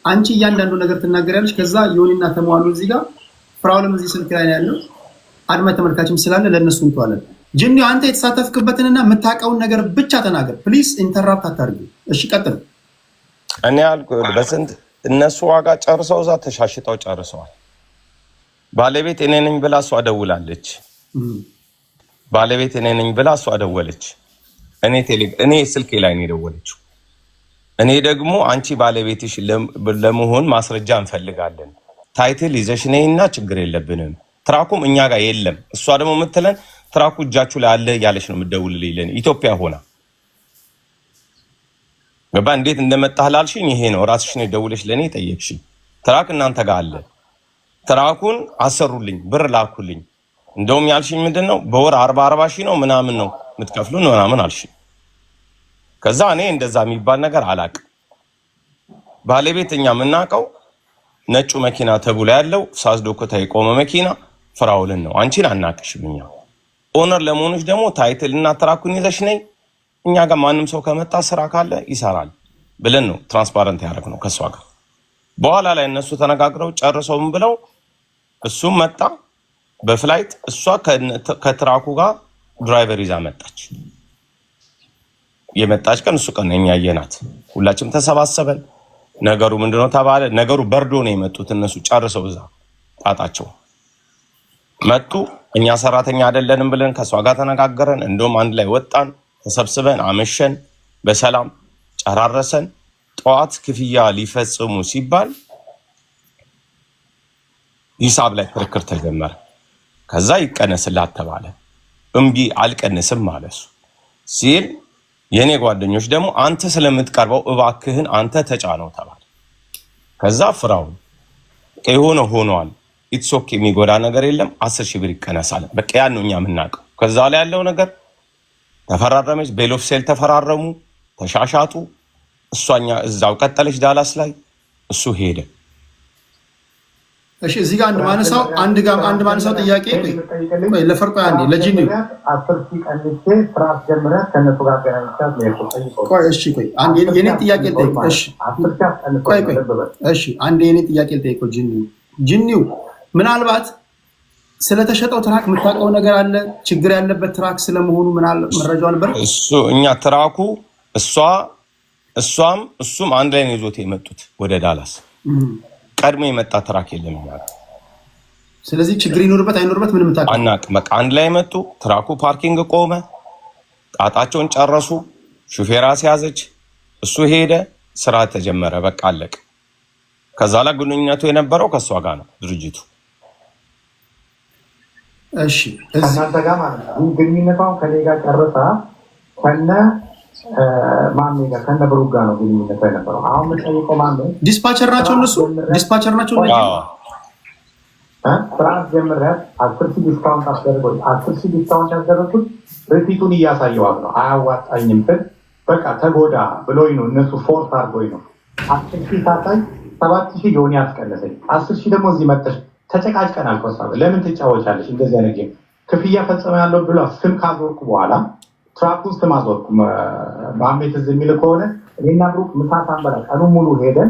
አንቺ እያንዳንዱ ነገር ትናገሪያለሽ። ከዛ ዮኒና ተሟሉ እዚህ ጋር ፍራውልም እዚህ ስልክ ላይ ያለው አድማጭ ተመልካችም ስላለ ለእነሱ እንተዋለን። ጅኒው አንተ የተሳተፍክበትንና የምታውቀውን ነገር ብቻ ተናገር ፕሊዝ። ኢንተራፕት አታድርጊው። እሺ ቀጥል። እኔ ያልኩህ በስንት እነሱ ዋጋ ጨርሰው እዛ ተሻሽጠው ጨርሰዋል። ባለቤት እኔ ነኝ ብላ እሷ ደውላለች። ደወለች። እኔ ስልኬ ላይ ነው የደወለችው። እኔ ደግሞ አንቺ ባለቤትሽ ለመሆን ማስረጃ እንፈልጋለን፣ ታይትል ይዘሽ ነይና ችግር የለብንም፣ ትራኩም እኛ ጋር የለም። እሷ ደግሞ የምትለን ትራኩ እጃችሁ ላይ አለ ያለች ነው የምትደውልልኝ። ኢትዮጵያ ሆና ገባ። እንዴት እንደመጣህ ላልሽኝ ይሄ ነው ራስሽ ነው ደውለሽ ለኔ ጠየቅሽኝ። ትራክ እናንተ ጋር አለ። ትራኩን አሰሩልኝ፣ ብር ላኩልኝ። እንደውም ያልሽኝ ምንድነው በወር 40 ሺህ ነው ምናምን ነው የምትከፍሉን ምናምን አልሽኝ። ከዛ እኔ እንደዛ የሚባል ነገር አላቅም። ባለቤትኛ የምናውቀው ነጩ መኪና ተብሎ ያለው ሳስዶኮታ የቆመ መኪና ፍራውልን ነው። አንቺን አናቅሽም። እኛ ኦነር ለመሆንሽ ደግሞ ታይትል እና ትራኩን ይዘሽ ነይ። እኛ ጋር ማንም ሰው ከመጣ ስራ ካለ ይሰራል ብለን ነው ትራንስፓረንት ያደረግነው ከሷ ጋር። በኋላ ላይ እነሱ ተነጋግረው ጨርሰውም ብለው እሱም መጣ በፍላይት። እሷ ከትራኩ ጋር ድራይቨር ይዛ መጣች። የመጣች ቀን እሱ ቀን እኛ ያየናት ሁላችንም ተሰባሰበን። ነገሩ ምንድነው ተባለ። ነገሩ በርዶ ነው የመጡት እነሱ ጨርሰው እዛ ጣጣቸው መጡ። እኛ ሰራተኛ አይደለንም ብለን ከሷ ጋር ተነጋገረን። እንደውም አንድ ላይ ወጣን፣ ተሰብስበን አመሸን፣ በሰላም ጨራረሰን። ጠዋት ክፍያ ሊፈጽሙ ሲባል ሂሳብ ላይ ክርክር ተጀመረ። ከዛ ይቀነስላት ተባለ። እምቢ አልቀንስም ማለት ሲል የኔ ጓደኞች ደግሞ አንተ ስለምትቀርበው እባክህን አንተ ተጫነው ተባለ። ከዛ ፍራው የሆነ ሆኗል። ኢትስ ኦኬ የሚጎዳ ነገር የለም 10 ሺህ ብር ይቀነሳል። በቃ ያን ነው እኛ የምናውቀው። ከዛ ላይ ያለው ነገር ተፈራረመች። ቤል ኦፍ ሴል ተፈራረሙ፣ ተሻሻጡ። እሷኛ እዛው ቀጠለች ዳላስ ላይ፣ እሱ ሄደ። እሺ እዚህ ጋር አንድ ማነሳው ጥያቄ ቆይ ለፈርቆ አንዴ ለጂኒ 10 ሺህ ቀንቼ ስራ ጀምረህ ከነሱ ጋር ገናኝቻት ነው። ቆይ እሺ ቆይ አንዴ የኔ ጥያቄ ልጠይቅ። እሺ 10 ሺህ ቀንቼ ቆይ እሺ አንዴ የኔ ጥያቄ ልጠይቅ። ጂኒው ምናልባት ስለተሸጠው ትራክ የምታውቀው ነገር አለ? ችግር ያለበት ትራክ ስለመሆኑ መረጃው ነበር? እሱ እኛ ትራኩ እሱም አንድ ላይ ነው ይዞት የመጡት ወደ ዳላስ። ቀድሞ የመጣ ትራክ የለም እኛ። ስለዚህ ችግር ይኖርበት አይኖርበት ምንም ታውቀው አናውቅም። በቃ አንድ ላይ መጡ። ትራኩ ፓርኪንግ ቆመ፣ ጣጣቸውን ጨረሱ። ሹፌራ ሲያዘች፣ እሱ ሄደ፣ ስራ ተጀመረ። በቃ አለቀ። ከዛ ላይ ግንኙነቱ የነበረው ከሷ ጋር ነው ድርጅቱ። እሺ እናንተ ጋር ማለት ነው ግንኙነቷን ከኔ ጋር ጨርሳ ከነ ማን ጋር ከነ ብሩክ ጋር ነው ግንኙነቷ የነበረው። አሁን የምጠይቀው ማን ነው? ዲስፓቸር ናቸው እነሱ ዲስፓቸር ናቸው። ስርዓት ጀምረት 10 ሺህ ዲስካውንት አስደርጎኝ 10 ሺህ ዲስካውንት ያስደረኩት ሪፒቱን እያሳየዋት ነው። አያዋጣኝም ብል በቃ ተጎዳ ብሎኝ ነው እነሱ ፎርስ አድርጎኝ ነው 10 ሺህ ሳታይ 7 ሺህ ዮኒ ያስቀነሰኝ 10 ሺህ ደግሞ እዚህ መጥተሽ ተጨቃጭቀናል። ኮሳብ ለምን ትጫወቻለሽ እንደዚህ አይነት ጌም? ክፍያ ፈጽመ ያለው ብሎ ስም ካዞርኩ በኋላ ትራኩን ስም አዞርኩ። ማሜት እዚህ የሚል ከሆነ እኔና ብሩክ ምሳ ሳንበላ ቀኑን ሙሉ ሄደን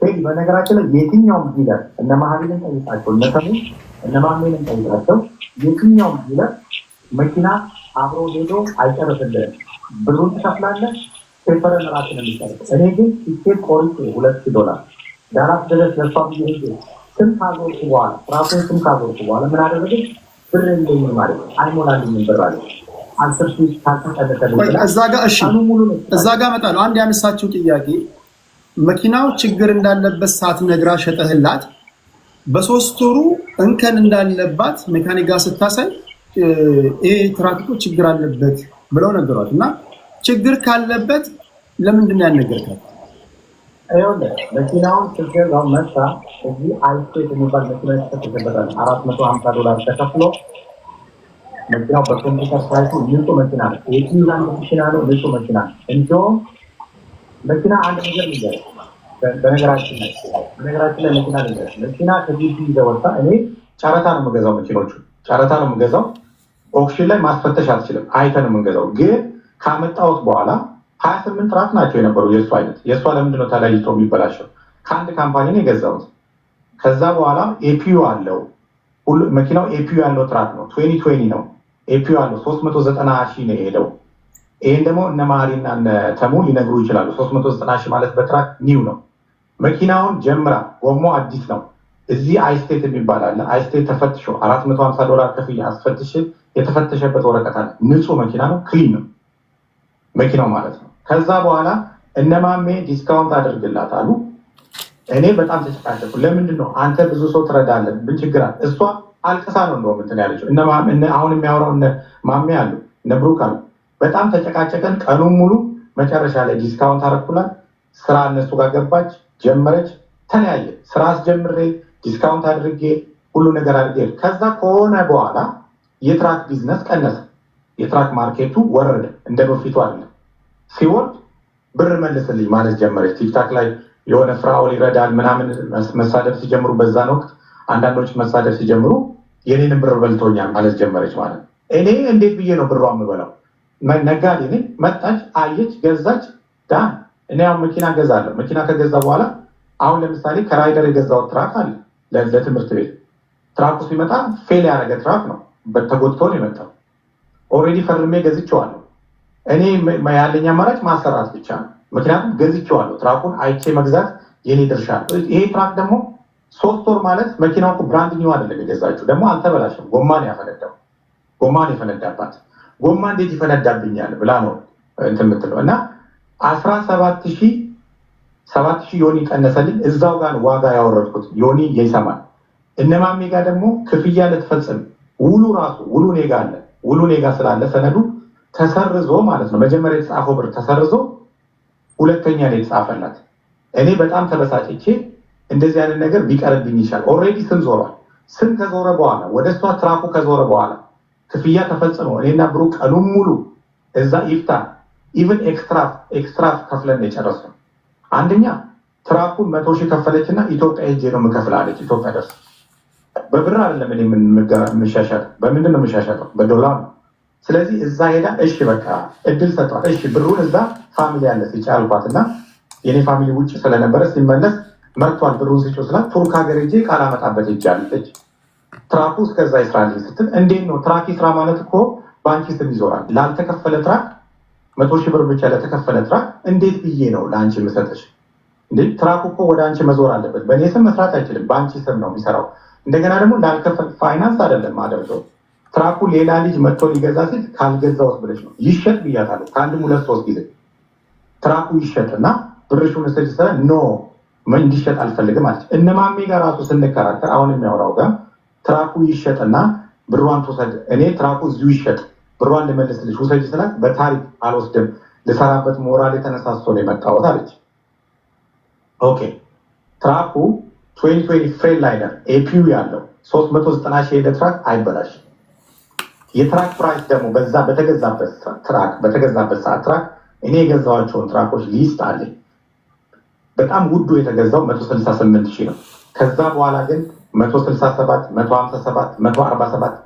በነገራችን ላይ የትኛውም ዲለር እነ መሀሪንን ጠይቃቸው፣ እነ ማሜንን ጠይቃቸው፣ የትኛውም ዲለር መኪና አብሮ ሄዶ አይጨርስልህም። ብሩን ትከፍላለህ፣ ፔፐርን ራስን የሚጨርስ። እኔ ግን ቲኬት ቆርጬ $2,000 ዳላስ ድረስ ለሷ ብዬ ሄጄ ስም ካዞርኩ በኋላ ራሱን ስም ካዞርኩ በኋላ ምን አደረገች? ብር የለኝም ማለት አይሞላልኝም ብር አለ። እዛ ጋ እመጣለሁ። አንድ ያነሳችው ጥያቄ መኪናው ችግር እንዳለበት ሳትነግራ ሸጠህላት በ3 ወሩ እንከን እንዳለባት ሜካኒክ ጋር ስታሳይ ይሄ ትራክ እኮ ችግር አለበት ብለው ነገሯት እና ችግር ካለበት ለምንድን ነው ያልነገርካት? መኪናውን ችግር ነው መጣ። እዚህ አይስቴት የሚባል መኪና ተከፈተበታል። $450 ተከፍሎ መኪናው በኮምፒውተር ሳይቱ ንጹህ መኪና ነው። የኪላን መኪና ነው፣ ንጹህ መኪና ነው። እንደውም መኪና አንድ ነገር ይዘው በነገራችን ላይ መኪና ከዚህ ይዘወጣ። እኔ ጨረታ ነው የምገዛው፣ መኪኖቹ ጨረታ ነው የምገዛው። ኦክሽን ላይ ማስፈተሽ አልችልም፣ አይተን ነው የምንገዛው። ግን ካመጣሁት በኋላ 28 ትራክ ናቸው የነበሩ የእሱ አይነት። የእሷ ለምንድነው ተለይቶ የሚበላሸው? ከአንድ ካምፓኒ ነው የገዛሁት። ከዛ በኋላ ኤፒዩ አለው መኪናው፣ ኤፒዩ ያለው ትራክ ነው። 2020 ነው ኤፒዩ አለው። 390,000 ነው የሄደው። ይህን ደግሞ እነ ማሪና እነ ተሙ ሊነግሩ ይችላሉ። 390,000 ማለት በትራክ ኒው ነው። መኪናውን ጀምራ ጎሞ አዲስ ነው። እዚህ አይስቴት የሚባል አለ። አይስቴት ተፈትሾ $450 ከፍዬ አስፈትሽ የተፈተሸበት ወረቀት አለ። ንጹህ መኪና ነው፣ ክሊን ነው መኪናው ማለት ነው። ከዛ በኋላ እነማሜ ዲስካውንት አድርግላት አሉ። እኔ በጣም ተጨቃጨቁ። ለምንድን ነው አንተ ብዙ ሰው ትረዳለህ፣ ምን ችግር አለ? እሷ አልቅሳ ነው እንደውም እንትን ያለችው። አሁን የሚያወራው እነ ማሜ አሉ፣ እነ ብሩክ አሉ። በጣም ተጨቃጨቀን ቀኑን ሙሉ። መጨረሻ ላይ ዲስካውንት አደረኩላት። ስራ እነሱ ጋር ገባች፣ ጀመረች፣ ተለያየ። ስራ አስጀምሬ ዲስካውንት አድርጌ ሁሉ ነገር አድርጌ ከዛ ከሆነ በኋላ የትራክ ቢዝነስ ቀነሰ። የትራክ ማርኬቱ ወረደ፣ እንደ በፊቱ አይደለም። ሲወርድ ብር መልስልኝ ማለት ጀመረች። ቲክታክ ላይ የሆነ ፍራኦል ይረዳል ምናምን መሳደብ ሲጀምሩ፣ በዛን ወቅት አንዳንዶች መሳደብ ሲጀምሩ የኔንም ብር በልቶኛል ማለት ጀመረች ማለት። እኔ እንዴት ብዬ ነው ብሯ የምበላው? ነጋዴ ነኝ። መጣች፣ አየች፣ ገዛች። ዳን እኔ አሁን መኪና ገዛለሁ። መኪና ከገዛ በኋላ አሁን ለምሳሌ ከራይደር የገዛው ትራክ አለ ለትምህርት ቤት። ትራኩ ሲመጣ ፌል ያደረገ ትራክ ነው፣ ተጎድቶ ነው የመጣው። ኦልሬዲ ፈርሜ ገዝቼዋለሁ። እኔ ያለኝ አማራጭ ማሰራት ብቻ ነው። ምክንያቱም ገዝቼዋለሁ። ትራኩን አይቼ መግዛት የኔ ድርሻ ነው። ይሄ ትራክ ደግሞ 3 ወር ማለት መኪናው ብራንድ ኒው አይደለም የገዛችው፣ ደግሞ አልተበላሸም። ጎማን ያፈነዳው ጎማን የፈነዳባት ጎማ እንዴት ይፈነዳብኛል ብላ ነው እንትን የምትለው እና 17,000 ዮኒ ቀነሰልኝ። እዛው ጋር ዋጋ ያወረድኩት ዮኒ ይሰማል። እነማሜ ጋር ደግሞ ክፍያ ልትፈጽም ውሉ ኔጋ አለ። ውሉ ኔጋ ስላለ ሰነዱ ተሰርዞ ማለት ነው። መጀመሪያ የተጻፈው ብር ተሰርዞ ሁለተኛ ላይ የተጻፈላት። እኔ በጣም ተበሳጭቼ እንደዚህ አይነት ነገር ቢቀርብኝ ይሻል። ኦልሬዲ ስም ዞሯል። ስም ከዞረ በኋላ ወደ እሷ ትራኩ ከዞረ በኋላ ክፍያ ተፈጽሞ እኔና ብሩ ቀኑን ሙሉ እዛ ይፍታ ኢቨን ኤክስትራ ከፍለን የጨረስነው። አንደኛ ትራኩን 100,000 ከፈለችና ኢትዮጵያ ሄጄ ነው የምከፍላለች። ኢትዮጵያ ደርስ በብር አይደለም እኔ የምሻሻጠው። በምንድን ነው የምሻሻጠው? በዶላር ነው። ስለዚህ እዛ ሄዳ እሺ በቃ እድል ሰጧት። እሺ ብሩን እዛ ፋሚሊ ያለ ሲጫ አልኳትና የኔ ፋሚሊ ውጭ ስለነበረ ሲመለስ መርቷል ብሩን ሲጮ ስላት ቱርክ ሀገር ሄጄ ቃል አመጣበት ሄጃለች። ትራኩ እስከዛ ይስራልኝ ስትል እንዴት ነው ትራክ ይስራ ማለት እኮ ባንኪ ስም ይዞራል። ላልተከፈለ ትራክ 100,000 ብር ብቻ ለተከፈለ ትራክ እንዴት ብዬ ነው ለአንቺ የምሰጥሽ? እንዴ ትራኩ እኮ ወደ አንቺ መዞር አለበት። በእኔ ስም መስራት አይችልም፣ በአንቺ ስም ነው የሚሰራው። እንደገና ደግሞ ላልከፈል ፋይናንስ አይደለም አደርገው። ትራኩ ሌላ ልጅ መጥቶ ሊገዛ ሲል ካልገዛውት ብለሽ ነው ይሸጥ ብያታለሁ። ከአንድም 2-3 ጊዜ ትራኩ ይሸጥና ብርሹን ስጅ ሰ ኖ እንዲሸጥ አልፈልግም አለች። እነማሜ ጋር ራሱ ስንከራከር አሁን የሚያወራው ጋር ትራኩ ይሸጥና ብሯን ትውሰድ፣ እኔ ትራኩ እዚሁ ይሸጥ ብሯን ልመልስልሽ ውሰጅ ስላት በታሪክ አልወስድም፣ ልሰራበት ሞራል የተነሳስቶ ነው የመጣሁት አለች። ኦኬ ትራኩ 2020 ፍሬን ላይነር ኤፒዩ ያለው 390,000 ሄደ ትራክ አይበላሽ። የትራክ ፕራይስ ደግሞ በዛ በተገዛበት ሰዓት ትራክ እኔ የገዛዋቸውን ትራኮች ሊስት አለኝ። በጣም ውዱ የተገዛው 168,000 ነው። ከዛ በኋላ ግን 167፣ 157፣ 147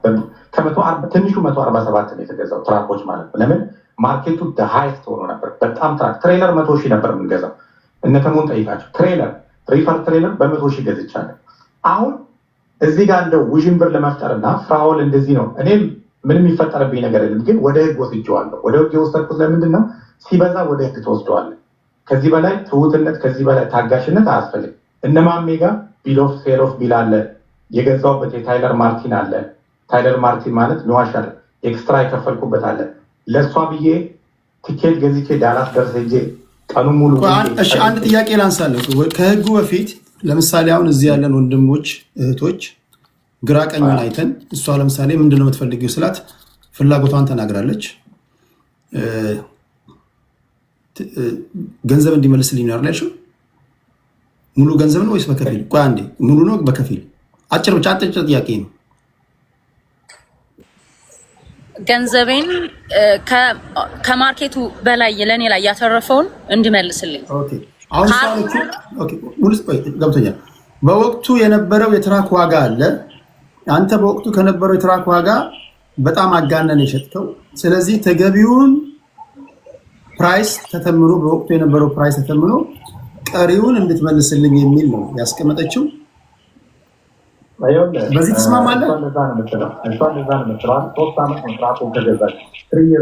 ትንሹ 147 ነው የተገዛው ትራኮች ማለት ነው። ለምን ማርኬቱ ሃይስት ሆኖ ነበር። በጣም ትራክ ትሬለር 100,000 ነበር የምንገዛው። እነተሙን ጠይቃቸው ትሬለር ሪፈር ትሬለር በ100,000 ገዝቻለሁ። አሁን እዚህ ጋር እንደው ውዥንብር ለመፍጠርና ፍራውል እንደዚህ ነው እኔም ምንም የሚፈጠርብኝ ነገር የለም፣ ግን ወደ ህግ ወስጄዋለሁ። ወደ ህግ የወሰድኩት ለምንድን ነው? ሲበዛ ወደ ህግ ተወስደዋለህ። ከዚህ በላይ ትሁትነት፣ ከዚህ በላይ ታጋሽነት አያስፈልግም። እነማሜ ጋር ቢል ኦፍ ሴል ኦፍ ቢል አለ፣ የገዛውበት የታይለር ማርቲን አለ። ታይለር ማርቲን ማለት ንዋሻለ ኤክስትራ የከፈልኩበት አለ። ለእሷ ብዬ ቲኬት ገዝቼ ዳላስ ደርስ ሄጄ ቀኑ ሙሉ። እሺ አንድ ጥያቄ ላንሳለሁ። ከህጉ በፊት ለምሳሌ አሁን እዚህ ያለን ወንድሞች እህቶች ግራ ቀኙን አይተን እሷ ለምሳሌ ምንድነው የምትፈልጊው ስላት ፍላጎቷን ተናግራለች። ገንዘብ እንዲመልስልኝ ነው ያልሽው። ሙሉ ገንዘብ ነው ወይስ በከፊል? ቆይ አንዴ፣ ሙሉ ነው በከፊል? አጭር ብቻ አጭር ጥያቄ ነው። ገንዘቤን ከማርኬቱ በላይ ለኔ ላይ ያተረፈውን እንዲመልስልኝ። ኦኬ አሁን ሳለች ኦኬ ሙሉ ገብቶኛል። በወቅቱ የነበረው የትራክ ዋጋ አለ። አንተ በወቅቱ ከነበረው የትራክ ዋጋ በጣም አጋነን የሸጥከው። ስለዚህ ተገቢውን ፕራይስ ተተምኖ በወቅቱ የነበረው ፕራይስ ተተምኖ ቀሪውን እንድትመልስልኝ የሚል ነው ያስቀመጠችው። በዚህ ትስማማለህ? እሷ 3 ዓመት ኮንትራክቱ ከገዛች 3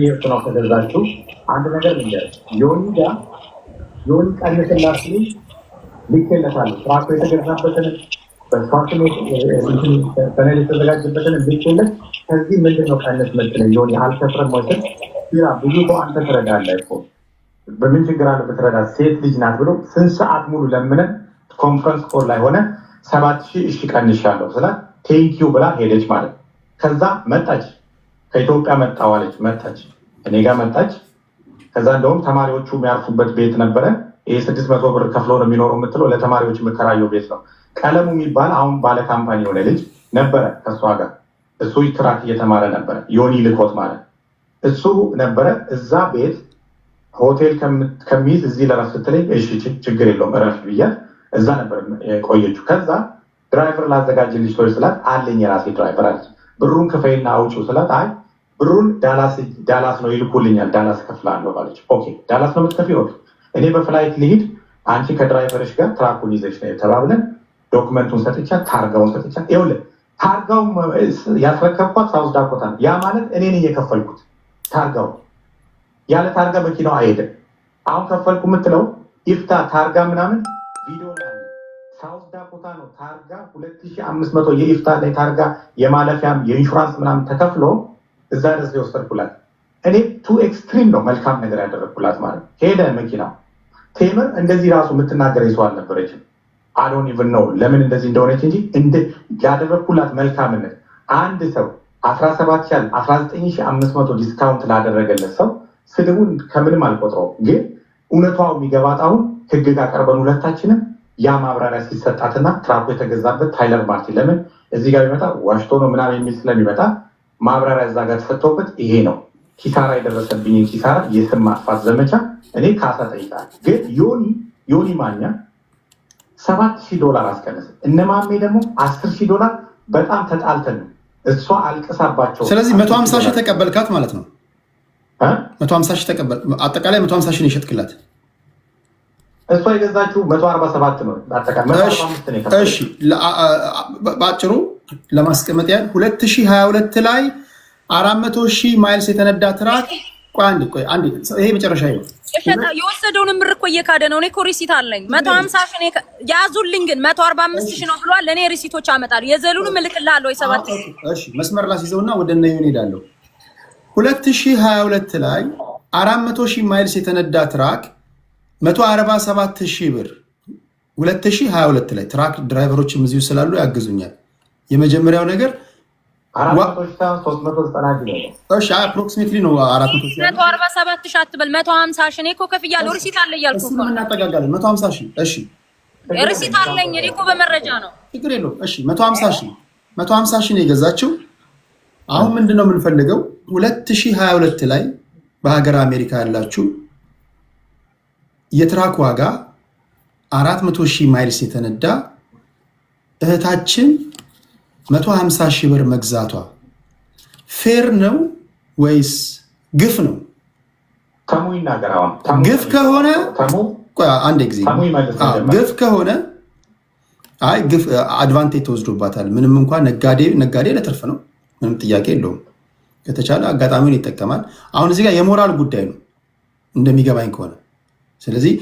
years ነው ከገዛችው። አንድ ነገር ልንገርህ፣ ዮኒ ቀንስላት ሲል ልኬለታለሁ። ትራክቱ የተገዛበትን በስፋትም ሰነድ የተዘጋጀበትን ልኬለት ከዚህ ምንድነው ቀንስ መስለኝ ዮኒ አልከፍርም ወይስ ቢራ ብዙ ሰው አንተ ትረዳለህ እኮ በምን ችግር አለ ብትረዳ፣ ሴት ልጅ ናት ብሎ ስንት ሰዓት ሙሉ ለምነን ኮንፈረንስ ኮል ላይ ሆነ 7,000 እሺ ቀንሻለሁ ስላት ቴንኪው ብላ ሄደች ማለት። ከዛ መጣች፣ ከኢትዮጵያ መጣዋለች፣ መጣች እኔ ጋር መጣች። ከዛ እንደውም ተማሪዎቹ የሚያርፉበት ቤት ነበረ። ይሄ 600 ብር ከፍለው ነው የሚኖረው የምትለው ለተማሪዎች የምከራየው ቤት ነው። ቀለሙ የሚባል አሁን ባለ ካምፓኒ የሆነ ልጅ ነበረ ከእሷ ጋር። እሱ ትራክ እየተማረ ነበረ፣ ዮኒ ልኮት ማለት እሱ ነበረ። እዛ ቤት ሆቴል ከሚይዝ እዚህ ለረፍ ስትለኝ እሺ ችግር የለውም እረፍ ብያት እዛ ነበር ቆየችው። ከዛ ድራይቨር ላዘጋጅልሽ ወይ ስላት አለኝ የራሴ ድራይቨር አለች። ብሩን ክፈይና አውጪው ስላት አይ ብሩን ዳላስ ነው ይልኩልኛል፣ ዳላስ ከፍላለሁ አለች። ኦኬ ዳላስ ነው የምትከፊው? ኦኬ እኔ በፍላይት ልሂድ፣ አንቺ ከድራይቨርሽ ጋር ትራኩን ይዘሽ ነው ተባብለን ዶክመንቱን ሰጥቻት ታርጋውን ሰጥቻት። ይኸውልህ ታርጋው ያስረከብኳት ሳውዝ ዳኮታ ነው። ያ ማለት እኔን እየከፈልኩት ታርጋው ያለ ታርጋ መኪናው አይሄድም። አሁን ከፈልኩ የምትለው ኢፍታ ታርጋ ምናምን ቪዲዮ ላይ ሳውዝ ዳኮታ ነው ታርጋ 2500 የኢፍታ ላይ ታርጋ የማለፊያም የኢንሹራንስ ምናምን ተከፍሎ እዛ ድረስ የወሰድኩላት እኔ ቱ ኤክስትሪም ነው መልካም ነገር ያደረግኩላት ማለት ሄደ መኪናው። ቴምር እንደዚህ ራሱ የምትናገር ሰው አልነበረችም። አዶን ኢቭን ነው ለምን እንደዚህ እንደሆነች እንጂ ያደረግኩላት መልካምነት አንድ ሰው 19500 ዲስካውንት ላደረገለት ሰው ስድቡን ከምንም አልቆጥረው። ግን እውነቷው የሚገባት አሁን ህግ ጋር ቀርበን ሁለታችንም ያ ማብራሪያ ሲሰጣትና ትራኩ የተገዛበት ታይለር ማርቲን ለምን እዚህ ጋር ቢመጣ ዋሽቶ ነው ምናምን የሚል ስለሚመጣ ማብራሪያ እዛ ጋር ተሰጥቶበት ይሄ ነው ኪሳራ የደረሰብኝ ኪሳራ የስም ማጥፋት ዘመቻ እኔ ካሳ ጠይቃለሁ። ግን ዮኒ ማኛ $7,000 አስቀነሰ። እነማሜ ደግሞ $10,000 በጣም ተጣልተን ነው እሷ አልቅሳባቸው። ስለዚህ 150,000 ተቀበልካት ማለት ነው። 150,000 ተቀበል። አጠቃላይ 150,000 ነው የሸጥክላት። እሷ የገዛችው 147 ነው። አጠቃላይ 145 ነው። እሺ በአጭሩ ለማስቀመጥ ያህል 2022 ላይ 400,000 ማይልስ የተነዳ ትራክ አንድ ይሄ መጨረሻ ይኸው የወሰደውን ምር እኮ እየካደ ነው። እኔ እኮ ሪሲት አለኝ 150,000 ያዙልኝ፣ ግን 145,000 ነው ብሏል። ለእኔ ሪሲቶች አመጣለሁ። የዘሉን እልክልሃለሁ። የ7 እሺ መስመር ላስይዘውና ወደ እነ ይሁን ሄዳለሁ። 2022 ላይ 400,000 ማይልስ የተነዳ ትራክ 147,000 ብር 2022 ላይ ትራክ ድራይቨሮችም እዚሁ ስላሉ ያግዙኛል። የመጀመሪያው ነገር 390 አፕሮክሲሜትሊ ነው 147,000 አትበል 150,000 እኔ እኮ ከፍያለሁ። ሪሲት አለ እያልኩ እኮ ነው። እናጠጋጋለን 150,000 እሺ ሪሲት አለኝ እኔ እኮ በመረጃ ነው። ችግር የለውም። እሺ 150,000 ነው የገዛችው። አሁን ምንድነው የምንፈልገው 2022 ላይ በሀገር አሜሪካ ያላችሁ የትራክ ዋጋ 400,000 ማይልስ የተነዳ እህታችን 150,000 ብር መግዛቷ ፌር ነው ወይስ ግፍ ነው? ተሙ ይናገር። አሁን ግፍ ከሆነ ቆይ አንድ ጊዜ ግፍ ከሆነ አይ ግፍ አድቫንቴጅ ተወስዶባታል። ምንም እንኳን ነጋዴ ለትርፍ ነው፣ ምንም ጥያቄ የለውም። ከተቻለ አጋጣሚውን ይጠቀማል። አሁን እዚህ ጋር የሞራል ጉዳይ ነው እንደሚገባኝ ከሆነ። ስለዚህ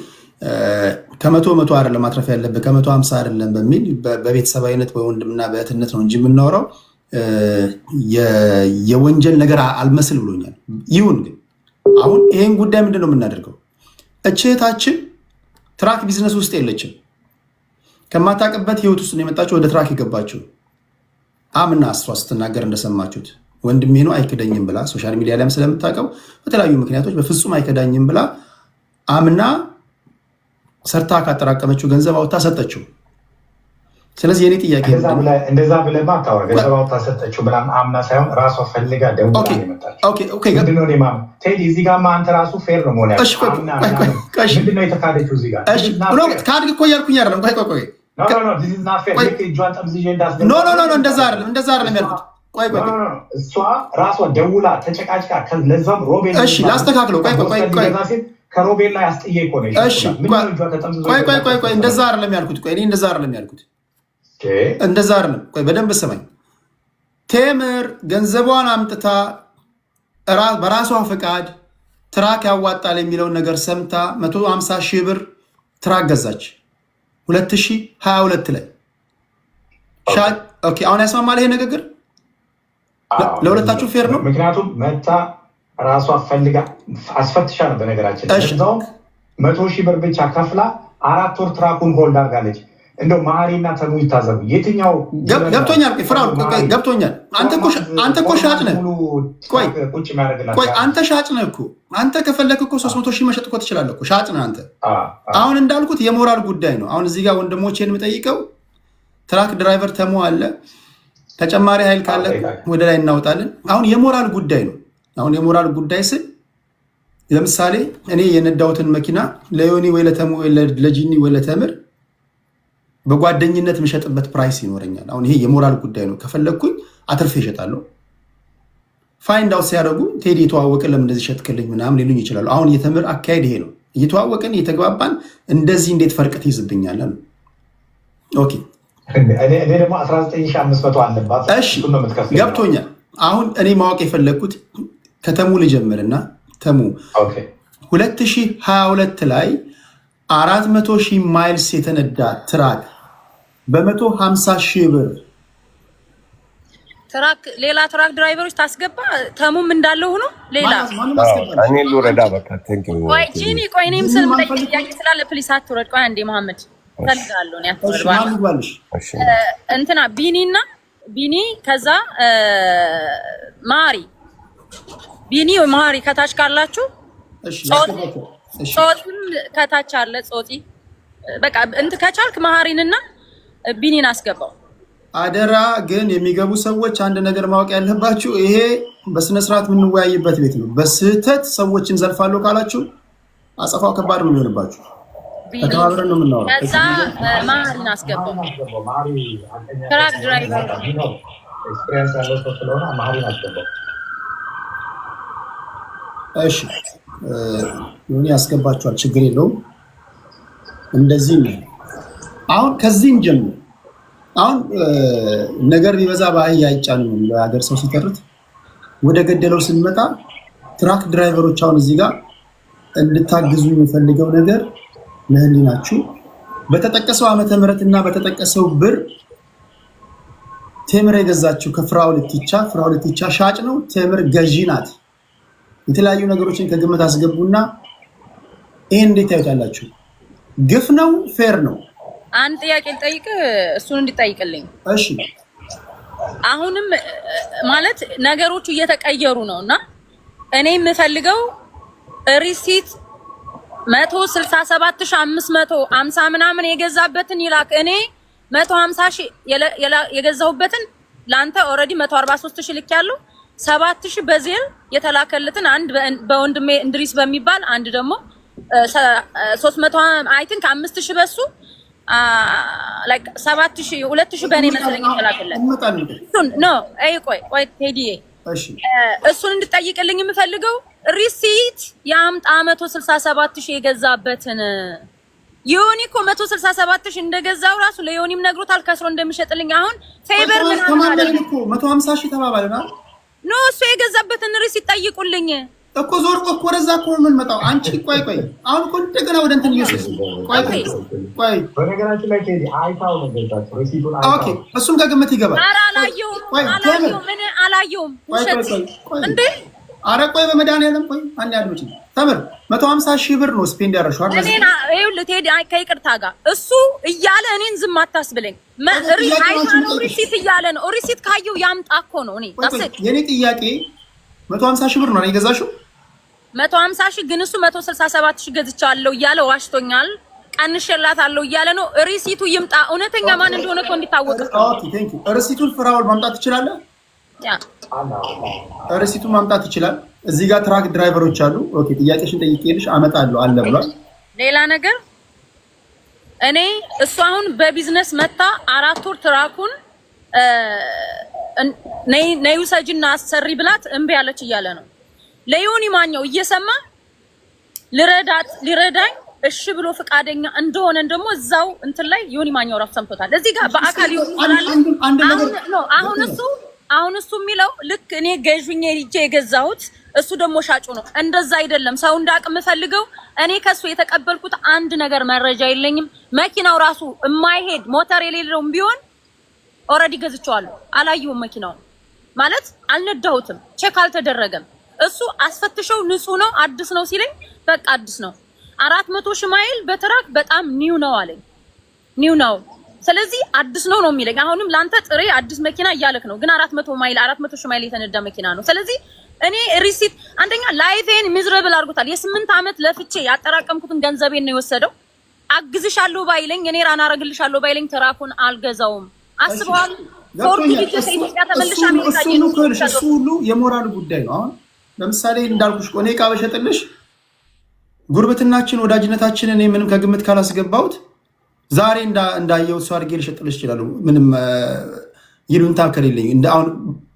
ከመቶ አይደለም ማትረፍ ያለበት ከ150 አይደለም በሚል በቤተሰባዊነት በወንድምና በእህትነት ነው እንጂ የምናወራው የወንጀል ነገር አልመስል ብሎኛል። ይሁን ግን አሁን ይሄን ጉዳይ ምንድን ነው የምናደርገው? እህታችን ትራክ ቢዝነስ ውስጥ የለችም። ከማታውቅበት ህይወት ውስጥ ነው የመጣችው ወደ ትራክ የገባችው። አምና እሷ ስትናገር እንደሰማችሁት ወንድሜ ነው አይክደኝም ብላ ሶሻል ሚዲያ ላይም ስለምታውቀው በተለያዩ ምክንያቶች በፍጹም አይከዳኝም ብላ አምና ሰርታ ካጠራቀመችው ገንዘብ አውጥታ ሰጠችው። ስለዚህ የኔ ጥያቄ እንደዛ ብለማ ታወራ ገንዘብ አውጥታ ሰጠችው ብላ አምና ሳይሆን ራሷ ፈልጋ ደውላ የመጣችው። ኦኬ ምንድነው ማም ቴዲ እዚህ ጋር አንተ ራሱ ፌር ነው ሞላ ምንድነው የተካደችው እዚህ ጋር? እሺ ብሎ ካድግ እኮ ያልኩኝ አይደለም። ቆይ እንደዛ አይደለም ያልኩት። ቆይ እሷ ራሷ ደውላ ተጨቃጭቃ ለዛም ሮቤል እሺ ላስተካክለው። ቆይ ከሮቤል ላይ አስጥዬ እኮ ነው። እሺ ቆይ እንደዛ አይደለም ያልኩት። ቆይ እኔ እንደዛ አይደለም ያልኩት። እንደዛ አይደለም። ቆይ በደንብ ስማኝ። ቴምር ገንዘቧን አምጥታ በራሷ ፈቃድ ትራክ ያዋጣል የሚለውን ነገር ሰምታ 150 ሺህ ብር ትራክ ገዛች 2022 ላይ። ኦኬ አሁን ያስማማል ይሄ ንግግር? ለሁለታችሁ ፌር ነው? ምክንያቱም መታ ራሷ ፈልጋ አስፈትሻ ነው። በነገራችን እዛው 100 ሺህ ብር ብቻ ከፍላ 4 ወር ትራኩን ሆልድ አድርጋለች። እንደው ማሪና ተሙ ይታዘቡ። የትኛው ገብቶኛል። ፍራው ገብቶኛል። አንተ እኮ ሻጭ ነህ። ቆይ አንተ ሻጭ ነህ እኮ። አንተ ከፈለክ እኮ 300 ሺህ መሸጥ እኮ ትችላለህ እኮ። ሻጭ ነህ አንተ። አሁን እንዳልኩት የሞራል ጉዳይ ነው። አሁን እዚህ ጋር ወንድሞቼን የምጠይቀው ትራክ ድራይቨር ተሙ አለ። ተጨማሪ ኃይል ካለ ወደ ላይ እናወጣለን። አሁን የሞራል ጉዳይ ነው። አሁን የሞራል ጉዳይ ስል ለምሳሌ እኔ የነዳሁትን መኪና ለዮኒ ወይ ለተሙ ወይ ለጂኒ ወይ ለተምር በጓደኝነት የምሸጥበት ፕራይስ ይኖረኛል። አሁን ይሄ የሞራል ጉዳይ ነው። ከፈለግኩኝ አትርፌ እሸጣለሁ። ፋይንድ አውት ሲያደርጉ ቴዲ የተዋወቅን ለምን እንደዚህ ሸጥክልኝ ምናምን ሊሉኝ ይችላሉ። አሁን የተምር አካሄድ ይሄ ነው። እየተዋወቅን እየተግባባን እንደዚህ እንዴት ፈርቅ ትይዝብኛለህ ነው። ኦኬ እኔ ደግሞ 19500 አለባት። እሺ ገብቶኛል። አሁን እኔ ማወቅ የፈለግኩት ከተሙ ልጀምርና ተሙ 2022 ላይ 400 ሺህ ማይልስ የተነዳ ትራክ በ150 ሺህ ብር ትራክ ሌላ ትራክ ድራይቨሮች ታስገባ። ተሙም እንዳለው ሆኖ ሌላ እኔ ልውረዳ በቃ ቆይ ጂኒ ቆይ እኔም ጥያቄ ስላለ ፕሊስ አትውረድ። ቆይ አንዴ መሐመድ ፈልጋለሁ ነው ያትወርባል እንትና ቢኒ ከዛ ቢኒ ማሪ ከታች ካላችሁ ጾቲም ከታች አለ። ጾቲ በቃ እንት ከቻልክ መሀሪንና ቢኒን አስገባው አደራ። ግን የሚገቡ ሰዎች አንድ ነገር ማወቅ ያለባችሁ ይሄ በስነ ስርዓት የምንወያይበት ቤት ነው። በስህተት ሰዎችን ዘልፋለሁ ካላችሁ አጸፋው ከባድ ነው የሚሆንባችሁ። ተከባብረን ነው የምናወራው። ከዛ መሀሪን አስገባው። ትራክ ድራይቨር ኤክስፒሪየንስ ያለው ሰው ስለሆነ መሀሪን አስገባው። እሺ ዮኒ ያስገባችኋል፣ ችግር የለውም። እንደዚህ ነው። አሁን ከዚህም ጀምሮ አሁን ነገር ቢበዛ በአህያ አይጫንም የሚለው የሀገር ሰው ሲተርት፣ ወደ ገደለው ስንመጣ ትራክ ድራይቨሮች አሁን እዚህ ጋር እንድታግዙ የሚፈልገው ነገር ለህሊናችሁ በተጠቀሰው ዓመተ ምህረትና በተጠቀሰው ብር ቴምር የገዛችው ከፍራኦል ኢቲቻ ሻጭ ነው፣ ቴምር ገዢ ናት። የተለያዩ ነገሮችን ከግምት አስገቡና ይሄን እንዴት ታዩታላችሁ? ግፍ ነው ፌር ነው? አንድ ጥያቄ ልጠይቅህ፣ እሱን እንድጠይቅልኝ። እሺ አሁንም ማለት ነገሮቹ እየተቀየሩ ነውና እኔ የምፈልገው ሪሲት 167550 ምናምን የገዛበትን ይላክ። እኔ 150 ሺህ የገዛሁበትን ላንተ ኦሬዲ 143 ሺህ ልክ ያለው 7 ሺህ በዜል የተላከለትን አንድ በወንድሜ እንድሪስ በሚባል አንድ ደግሞ 300 አይ ቲንክ 5000 በሱ ላይክ 7000 2000 በእኔ መሰለኝ የተላከለት እሱን ነው። አይ ቆይ ቴዲዬ እሱን እንድጠይቅልኝ የምፈልገው ሪሲት ያምጣ 167000 የገዛበትን ዮኒ እኮ 167 እንደገዛው ራሱ ለዮኒም ነግሮታል ከስሮ እንደሚሸጥልኝ። አሁን ፌቨር ምን ተማመን እኮ 150 ሺህ ተባባለና ኖ እሱ የገዛበትን ሪሲት ጠይቁልኝ እኮ ዞር እኮ ወደዛ እኮ ምን መጣው አንቺ ቆይ አሁን እኮ እንደገና ወደ እንትን እየሰስ ቆይ በነገራችን ላይ ቴዲ አይታው ነው ገዛቸው ሪሲቱን አይታው ኦኬ እሱም ከግምት ይገባል። ኧረ አላየሁም ውሸት እንዴ ኧረ ቆይ በመድኃኒዓለም ቆይ አንዴ አድምጪ ተምር 150 ሺህ ብር ነው ስፔንድ ያደረግሽው አይደል? እኔና ይኸውልህ ቴዲ ከይቅርታ ጋር እሱ እያለ እኔን ዝም አታስብለኝ። ሪሲት እያለ ነው ሪሲት ካየው ያምጣ እኮ ነው። እኔ የኔ ጥያቄ 150 ሺህ ብር ነው የገዛሽው 150 ሺህ ግን እሱ 167 ሺህ ገዝቻለሁ እያለ ዋሽቶኛል። ቀንሼላታለሁ እያለ ነው። ሪሲቱ ይምጣ። እውነተኛ ማን እንደሆነ እኮ እንዲታወቅ። ኦኬ ቴንክ ዩ። ሪሲቱን ፍራውል ማምጣት ትችላለህ? ያ ሪሲቱን ማምጣት ይችላል። እዚህ ጋር ትራክ ድራይቨሮች አሉ። ኦኬ ጥያቄሽን ጠይቄልሽ አመጣለሁ አለ ብሏል። ሌላ ነገር እኔ እሱ አሁን በቢዝነስ መታ 4 ወር ትራኩን ነይ ውሰጂና አሰሪ ብላት እምቢ አለች እያለ ነው። ለዮኒ ማኛው እየሰማ ሊረዳኝ እሺ ብሎ ፈቃደኛ እንደሆነ ደግሞ እዛው እንትን ላይ ዮኒ ማኛው ራሱ ሰምቶታል። እዚህ ጋር በአካል አሁን እሱ የሚለው ልክ እኔ ገዥኝ ሄጄ የገዛሁት እሱ ደግሞ ሻጩ ነው። እንደዛ አይደለም። ሰው እንዳቅም ፈልገው እኔ ከሱ የተቀበልኩት አንድ ነገር መረጃ የለኝም። መኪናው ራሱ የማይሄድ ሞተር የሌለውም ቢሆን ኦልሬዲ ገዝቼዋለሁ። አላየሁም መኪናው ማለት አልነዳሁትም፣ ቼክ አልተደረገም። እሱ አስፈትሸው ንጹህ ነው አዲስ ነው ሲለኝ በቃ አዲስ ነው። 400 ሺህ ማይል በትራክ በጣም ኒው ነው አለኝ። ኒው ነው ስለዚህ አዲስ ነው የሚለኝ። አሁንም ላንተ ጥሬ አዲስ መኪና እያለክ ነው፣ ግን 400 ሺህ ማይል የተነዳ መኪና ነው። ስለዚህ እኔ ሪሲት አንደኛ ላይፌን ሚዝረብል አድርጎታል። የ8 ዓመት ለፍቼ ያጠራቀምኩትን ገንዘቤን ነው የወሰደው። አግዝሻለሁ ባይለኝ እኔ ራና አረግልሻለሁ ባይለኝ ትራኩን አልገዛውም። አስበዋል ፎርዲ ቢዝነስ ኢትዮጵያ ተመልሻ እሱ ሁሉ የሞራል ጉዳይ ነው። አሁን ለምሳሌ እንዳልኩሽ እኔ ዕቃ በሸጥልሽ ጉርብትናችን ወዳጅነታችንን እኔ ምንም ከግምት ካላስገባሁት ዛሬ እንዳየው ሰው አድርጌ ልሸጥልሽ ይችላል። ምንም ይሉንታ ከሌለኝ አሁን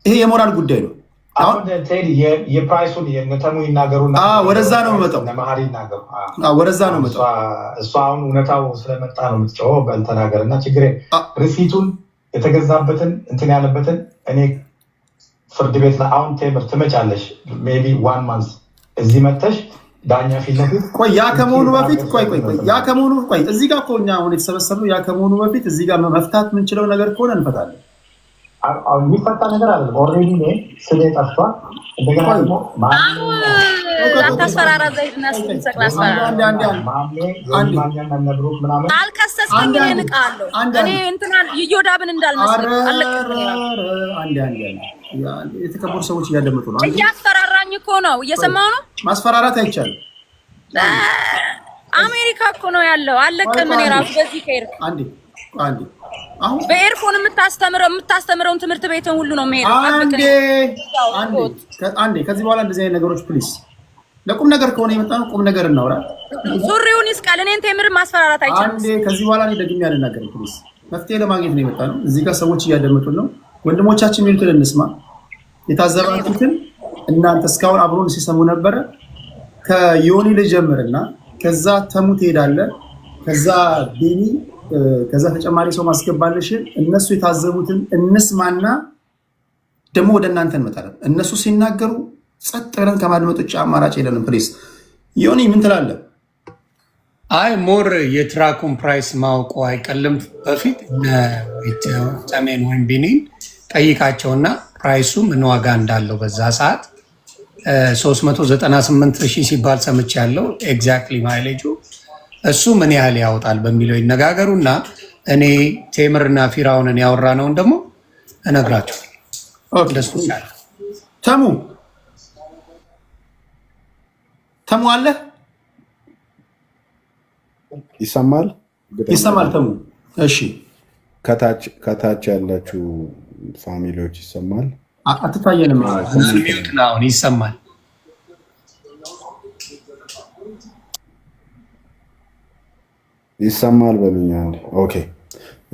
ይሄ የሞራል ጉዳይ ነው። አሁን ቴዲ የፕራይሱን የነተሙ ይናገሩና ወደዛ ነው መጣው ለማህሪ ይናገሩ። ወደዛ ነው መጣው። እሷ አሁን እውነታው ስለመጣ ነው የምትጨው። በልተናገርና ችግሬ ሪሲቱን የተገዛበትን እንትን ያለበትን እኔ ፍርድ ቤት ላይ አሁን ቴምር ትመጫለሽ። ሜቢ 1 ማንስ እዚህ መተሽ ዳኛ ፊት ለፊት ቆይ ያ ከመሆኑ በፊት ያ ከመሆኑ እዚህ ጋር እኮ እኛ አሁን የተሰበሰብነው ያ ከመሆኑ በፊት እዚህ ጋር መፍታት የምንችለው ነገር ከሆነ እንፈታለን። የሚፈታ ነገር አለ። ኦልሬዲ ነው ስለ ጠፍቷል። እንደገና ደግሞ አታስፈራራ ዘይድና ስንሰቅላ አስፈራራ አልከሰስኩኝ እንቃለሁ እኔ እንትና ይዮዳብን እንዳልመስል አለቀኝ። የተከበሩ ሰዎች እያደመጡ ነው። እያስፈራራኝ እኮ ነው። እየሰማው ነው። ማስፈራራት አይቻልም። አሜሪካ እኮ ነው ያለው። አለቀም። እኔ ራሱ በዚህ ከሄድክ አንዴ አሁን በኤርፎን የምታስተምረውን ትምህርት ቤትን ሁሉ ነው የሚሄደው። አንዴ ከዚህ በኋላ እንደዚህ አይነት ነገሮች ፕሊስ፣ ለቁም ነገር ከሆነ የመጣነው ቁም ነገር እናውራ። ሱሪውን ይስቃል። እኔን ቴምር ማስፈራራት አይቻልም። አንዴ ከዚህ በኋላ እኔ ደግሜ ያልናገርም ፕሊስ። መፍትሄ ለማግኘት ነው የመጣነው። እዚህ ጋር ሰዎች እያደመጡን ነው። ወንድሞቻችን የሚሉትን እንስማ። የታዘባችሁትን እናንተ እስካሁን አብሮን ሲሰሙ ነበረ። ከዮኒ ልጀምርና ከዛ ተሙ ትሄዳለህ፣ ከዛ ቤኒ፣ ከዛ ተጨማሪ ሰው ማስገባለሽን እነሱ የታዘቡትን እንስማና ደግሞ ወደ እናንተ እንመጣለን። እነሱ ሲናገሩ ጸጥ ብለን ከማድመጥ ውጭ አማራጭ የለንም። ፕሊስ ዮኒ ምን ትላለህ? አይ ሞር የትራኩን ፕራይስ ማውቁ አይቀልም። በፊት ተሜን ወይም ቢኒን ጠይቃቸውና ፕራይሱ ምን ዋጋ እንዳለው በዛ ሰዓት 398,000 ሲባል ሰምቼ ያለው ኤግዛክትሊ ማይሌጁ እሱ ምን ያህል ያወጣል በሚለው ይነጋገሩና እኔ ቴምርና ፊራውንን ያወራነውን ደግሞ እነግራቸው። ደስ ይላል። ተሙ አለ ይሰማል? ተሙ እሺ፣ ከታች ያላችሁ ፋሚሊዎች ይሰማል? አትታየንም? ሚዩት ነው ይሰማል? ይሰማል በሉኝ አንዴ። ኦኬ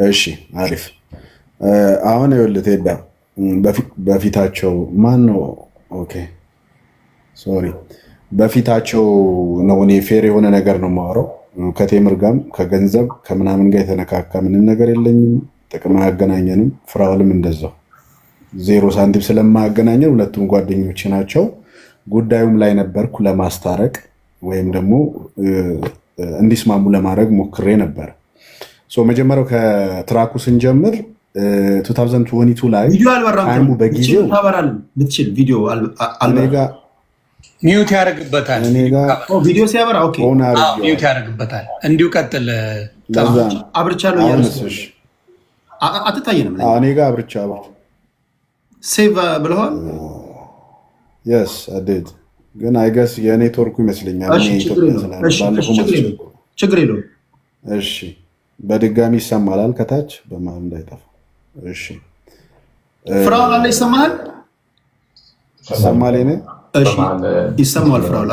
እሺ፣ አሪፍ። አሁን ይኸውልህ ቴዳ በፊታቸው ማን ነው? ኦኬ ሶሪ፣ በፊታቸው ነው። እኔ ፌር የሆነ ነገር ነው የማወራው። ከቴምር ጋርም ከገንዘብ ከምናምን ጋር የተነካካ ምንም ነገር የለኝም። ጥቅም አያገናኘንም። ፍራውልም እንደዛው 0 ሳንቲም ስለማያገናኘን ሁለቱም ጓደኞች ናቸው። ጉዳዩም ላይ ነበርኩ ለማስታረቅ ወይም ደግሞ እንዲስማሙ ለማድረግ ሞክሬ ነበር። መጀመሪያው ከትራኩ ስንጀምር 2022 ላይ ቪዲዮ አልበራም። በጊዜው ታበራል ብትችል ቪዲዮ አልበራ ሚውት ያደርግበታል። ቪዲዮ ሲያበራ ኦኬ ሚውት ያደርግበታል። እንዲሁ ቀጥል። አብርቻለሁ እያለሽ አትታየንም። እኔ ጋር አብርቻለሁ። ሴቭ ብለዋል። የስ አዴድ ግን አይገስ የኔትወርኩ ይመስለኛል። ችግር የለውም። እሺ በድጋሚ ይሰማላል ከታች በማን እንዳይጠፋ። እሺ ፍራውል አለ ይሰማል። ይሰማል። እሺ ይሰማል ፍራውል።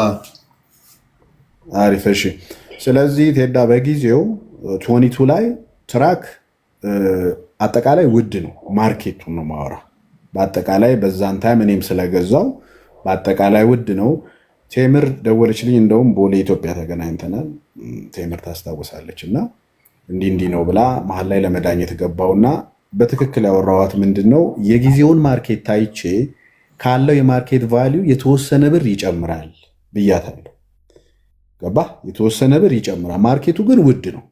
አሪፍ። እሺ ስለዚህ ቴዳ በጊዜው 22 ላይ ትራክ አጠቃላይ ውድ ነው። ማርኬቱን ነው ማወራ። በአጠቃላይ በዛን ታይም እኔም ስለገዛው በአጠቃላይ ውድ ነው። ቴምር ደወለችልኝ። እንደውም ቦሌ ኢትዮጵያ ተገናኝተናል። ቴምር ታስታውሳለች። እና እንዲህ ነው ብላ መሀል ላይ ለመዳኘት ገባውና በትክክል ያወራኋት ምንድነው የጊዜውን ማርኬት ታይቼ ካለው የማርኬት ቫልዩ የተወሰነ ብር ይጨምራል ብያታለሁ። ገባ? የተወሰነ ብር ይጨምራል። ማርኬቱ ግን ውድ ነው።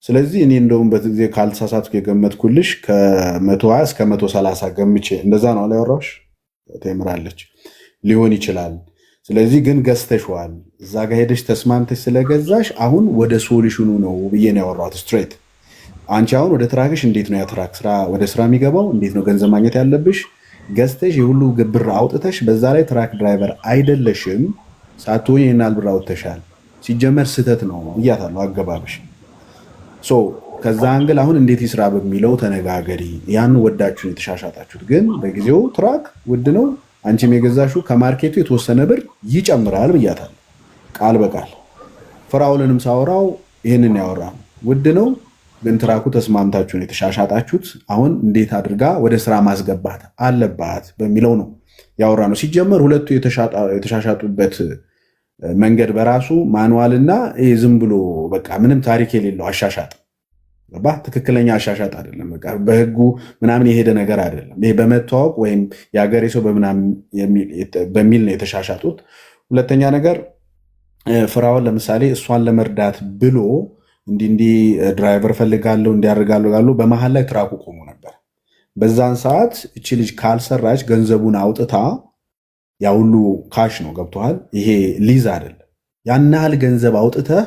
ስለዚህ እኔ እንደውም በጊዜ ካልተሳሳትኩ የገመትኩልሽ ከ120 እስከ 130 ገምቼ እንደዛ ነው አላወራሁሽ? ቴምራለች ሊሆን ይችላል። ስለዚህ ግን ገዝተሽዋል፣ እዛ ጋር ሄደሽ ተስማምተሽ ስለገዛሽ አሁን ወደ ሶሉሽኑ ነው ብዬ ነው ያወራሁት ስትሬት። አንቺ አሁን ወደ ትራክሽ እንዴት ነው ያትራክ ስራ ወደ ስራ የሚገባው? እንዴት ነው ገንዘብ ማግኘት ያለብሽ? ገዝተሽ የሁሉ ብር አውጥተሽ በዛ ላይ ትራክ ድራይቨር አይደለሽም። ሳትሆኝ ይህናል ብር አውጥተሻል። ሲጀመር ስህተት ነው ብያታለሁ አገባብሽ። ከዛ አንግል አሁን እንዴት ይስራ በሚለው ተነጋገሪ። ያን ወዳችሁን የተሻሻጣችሁት ግን በጊዜው ትራክ ውድ ነው። አንቺም የገዛሽው ከማርኬቱ የተወሰነ ብር ይጨምራል ብያታለሁ ቃል በቃል። ፍራውልንም ሳወራው ይህንን ያወራ ውድ ነው ግን ትራኩ ተስማምታችሁን የተሻሻጣችሁት አሁን እንዴት አድርጋ ወደ ስራ ማስገባት አለባት በሚለው ነው ያወራ ነው። ሲጀመር ሁለቱ የተሻሻጡበት መንገድ በራሱ ማኑዋልና ዝም ብሎ በቃ ምንም ታሪክ የሌለው አሻሻጥ ትክክለኛ አሻሻጥ አይደለም። በቃ በህጉ ምናምን የሄደ ነገር አይደለም። ይሄ በመተዋወቅ ወይም የሀገሬ ሰው በሚል ነው የተሻሻጡት። ሁለተኛ ነገር ፍራውን ለምሳሌ እሷን ለመርዳት ብሎ እንዲህ ድራይቨር ፈልጋለሁ እንዲያደርጋለሁ በመሀል ላይ ትራኩ ቆሞ ነበር። በዛን ሰዓት እቺ ልጅ ካልሰራች ገንዘቡን አውጥታ ያ ሁሉ ካሽ ነው ገብቶሃል። ይሄ ሊዝ አይደለም። ያን ያህል ገንዘብ አውጥተህ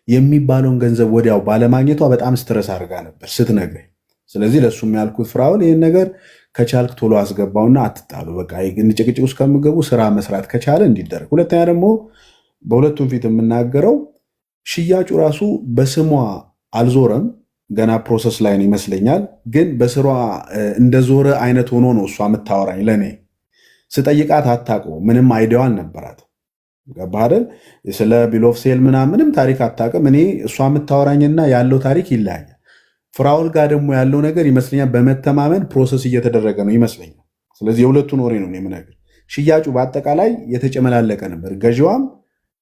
የሚባለውን ገንዘብ ወዲያው ባለማግኘቷ በጣም ስትረስ አድርጋ ነበር ስትነግረኝ። ስለዚህ ለእሱም ያልኩት ፍራውን ይህን ነገር ከቻልክ ቶሎ አስገባውና አትጣሉ። በቃ ጭቅጭቅ ውስጥ ከምገቡ ስራ መስራት ከቻለ እንዲደረግ። ሁለተኛ ደግሞ በሁለቱም ፊት የምናገረው ሽያጩ ራሱ በስሟ አልዞረም፣ ገና ፕሮሰስ ላይ ነው ይመስለኛል። ግን በስሯ እንደዞረ አይነት ሆኖ ነው እሷ የምታወራኝ። ለእኔ ስጠይቃት አታውቀው፣ ምንም አይዲያው አልነበራት። ገባህ አይደል? ስለ ቢል ኦፍ ሴል ምንም ታሪክ አታውቅም። እኔ እሷ የምታወራኝና ያለው ታሪክ ይለያያል። ፍራውል ጋር ደግሞ ያለው ነገር ይመስለኛል በመተማመን ፕሮሰስ እየተደረገ ነው ይመስለኛል። ስለዚህ የሁለቱን ወሬ ነው የምነግር። ሽያጩ በአጠቃላይ የተጨመላለቀ ነበር። ገዢዋም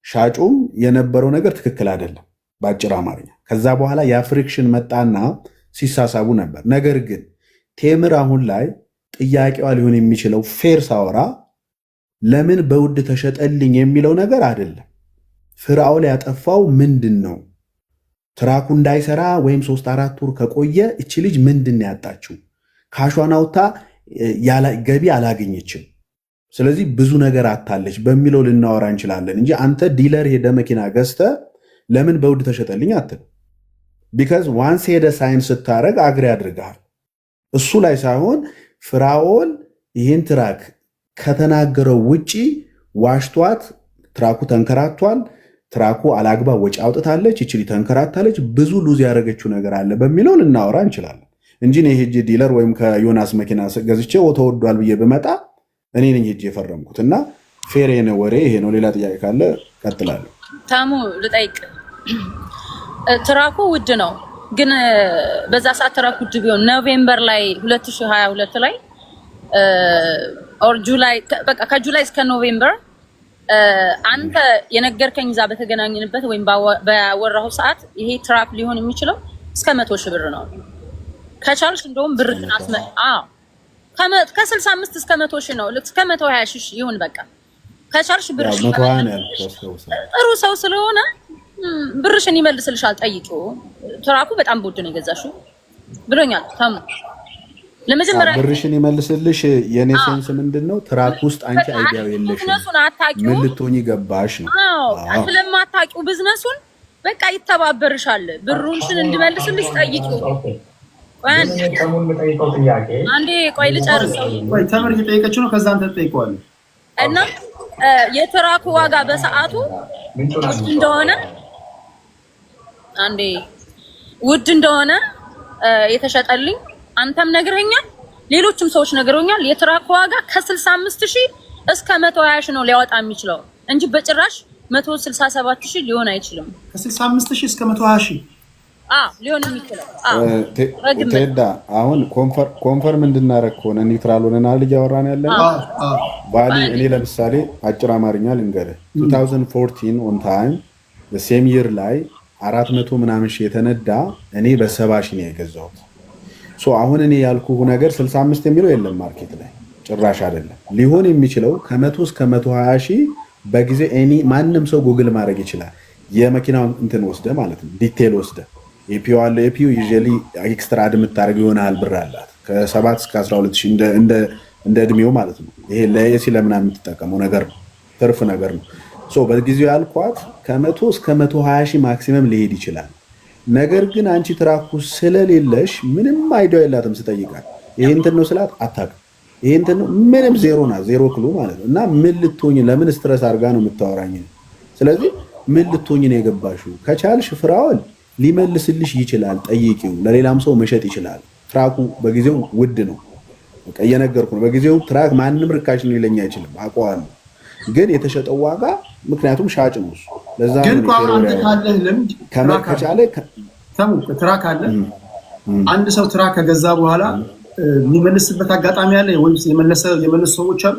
ሻጩም የነበረው ነገር ትክክል አይደለም በአጭር አማርኛ። ከዛ በኋላ ያ ፍሪክሽን መጣና ሲሳሳቡ ነበር። ነገር ግን ቴምር አሁን ላይ ጥያቄዋ ሊሆን የሚችለው ፌር ሳወራ ለምን በውድ ተሸጠልኝ የሚለው ነገር አይደለም። ፍራውል ያጠፋው ምንድን ነው? ትራኩ እንዳይሰራ ወይም 3-4 ወር ከቆየ እቺ ልጅ ምንድን ያጣችው? ካሿን አውጥታ ገቢ አላገኘችም። ስለዚህ ብዙ ነገር አታለች በሚለው ልናወራ እንችላለን እንጂ አንተ ዲለር ሄደ መኪና ገዝተ ለምን በውድ ተሸጠልኝ አትል። ቢካዝ ዋንስ ሄደ ሳይን ስታረግ አግሪ አድርገሃል። እሱ ላይ ሳይሆን ፍራውል ይህን ትራክ ከተናገረው ውጪ ዋሽቷት ትራኩ ተንከራቷል፣ ትራኩ አላግባብ ወጪ አውጥታለች፣ ይችሊ ተንከራታለች፣ ብዙ ሉዝ ያደረገችው ነገር አለ በሚለው ልናወራ እንችላለን እንጂ እኔ ሄጄ ዲለር ወይም ከዮናስ መኪና ገዝቼ ተወዷል ብዬ ብመጣ እኔ ነኝ ሄጄ የፈረምኩት እና ፌር የሆነ ወሬ ይሄ ነው። ሌላ ጥያቄ ካለ ቀጥላለሁ። ታሙ ልጠይቅ። ትራኩ ውድ ነው ግን በዛ ሰዓት ትራኩ ውድ ቢሆን ኖቬምበር ላይ 2022 ላይ ኦር ጁላይ በቃ ከጁላይ እስከ ኖቬምበር አንተ የነገርከኝ እዛ በተገናኘንበት ወይም ባወራሁ ሰዓት ይሄ ትራክ ሊሆን የሚችለው እስከ 100,000 ብር ነው። ከቻልሽ እንደውም ብርህን ከ65 እስከ 100,000 ነው። እስከ 120,000 ይሁን በቃ ከቻልሽ ብርሽ ጥሩ ሰው ስለሆነ ብርሽን ይመልስልሻል። ጠይቂው። ትራኩ በጣም ውድ ነው የገዛሽው ብሎኛል ተሙ። ለመጀመሪያ ብርሽን ይመልስልሽ። የኔ ሴንስ ምንድነው ትራክ ውስጥ አንቺ አይዲያው የለሽም፣ ምን ልትሆኚ ገባሽ ነው። አዎ ስለማታውቂው ቢዝነሱን በቃ ይተባበርሻል። ብሩንሽን እንዲመልስልሽ ጠይቂው። አንዴ ቆይ ልጨርሰው። ቆይ ተምር እየጠየቀች ነው። ከዛ አንተ ትጠይቀዋለህ። እና የትራኩ ዋጋ በሰዓቱ እንደሆነ አንዴ ውድ እንደሆነ የተሸጠልኝ አንተም ነግረኛል፣ ሌሎችም ሰዎች ነግረውኛል። የትራኩ ዋጋ ከ65,000 እስከ 120,000 ነው ሊያወጣ የሚችለው እንጂ በጭራሽ 167,000 ሊሆን አይችልም። ከ65,000 እስከ 120,000 ሊሆን የሚችለው ቴዳ አሁን ኮንፈርም እንድናረግ ከሆነ ኒውትራል ሆነናል እያወራን ያለ ቫሊ። እኔ ለምሳሌ አጭር አማርኛ ልንገርህ 2014 ኦን ታይም በሴም ይር ላይ 400 ምናምን ሺህ የተነዳ እኔ በ70,000 ነው የገዛሁት። አሁን እኔ ያልኩህ ነገር 65 የሚለው የለም ማርኬት ላይ ጭራሽ አይደለም። ሊሆን የሚችለው ከ100 እስከ 120,000 በጊዜ ማንም ሰው ጉግል ማድረግ ይችላል። የመኪናውን እንትን ወስደ ማለት ነው ዲቴል ወስደ ኤፒዩ አለ። ኤፒዩ ዩዥዋሊ ኤክስትራ አድ የምታደርግ ይሆናል ብር አላት ከ7 እስከ 12,000 እንደ እድሜው ማለት ነው። ይሄ ለኤሲ ለምናምን የምትጠቀመው ነገር ነው፣ ትርፍ ነገር ነው። በጊዜው ያልኳት ከ100 እስከ 120,000 ማክሲመም ሊሄድ ይችላል። ነገር ግን አንቺ ትራኩ ስለሌለሽ ምንም አይዲያ የላትም። ስጠይቃት ይሄ እንትን ነው ስላት አታውቅም። ይሄ እንትን ነው ምንም ዜሮ ክሉ ማለት ነው። እና ምን ልትሆኝ ለምን ስትረስ አድርጋ ነው የምታወራኝ? ስለዚህ ምን ልትሆኝ ነው የገባሽው? ከቻልሽ ፍራውን ሊመልስልሽ ይችላል፣ ጠይቂው። ለሌላም ሰው መሸጥ ይችላል። ትራኩ በጊዜው ውድ ነው፣ በቃ እየነገርኩ ነው። በጊዜው ትራክ ማንም ርካሽ ነው ሊለኝ አይችልም፣ አውቀዋለሁ። ግን የተሸጠው ዋጋ ምክንያቱም ሻጭ ነው እሱ። ለዛ ግን አንተ ካለህ ልምድ ከቻለ ትራክ አለ። አንድ ሰው ትራክ ከገዛ በኋላ የሚመልስበት አጋጣሚ አለ ወይስ የመለሱ ሰዎች አሉ?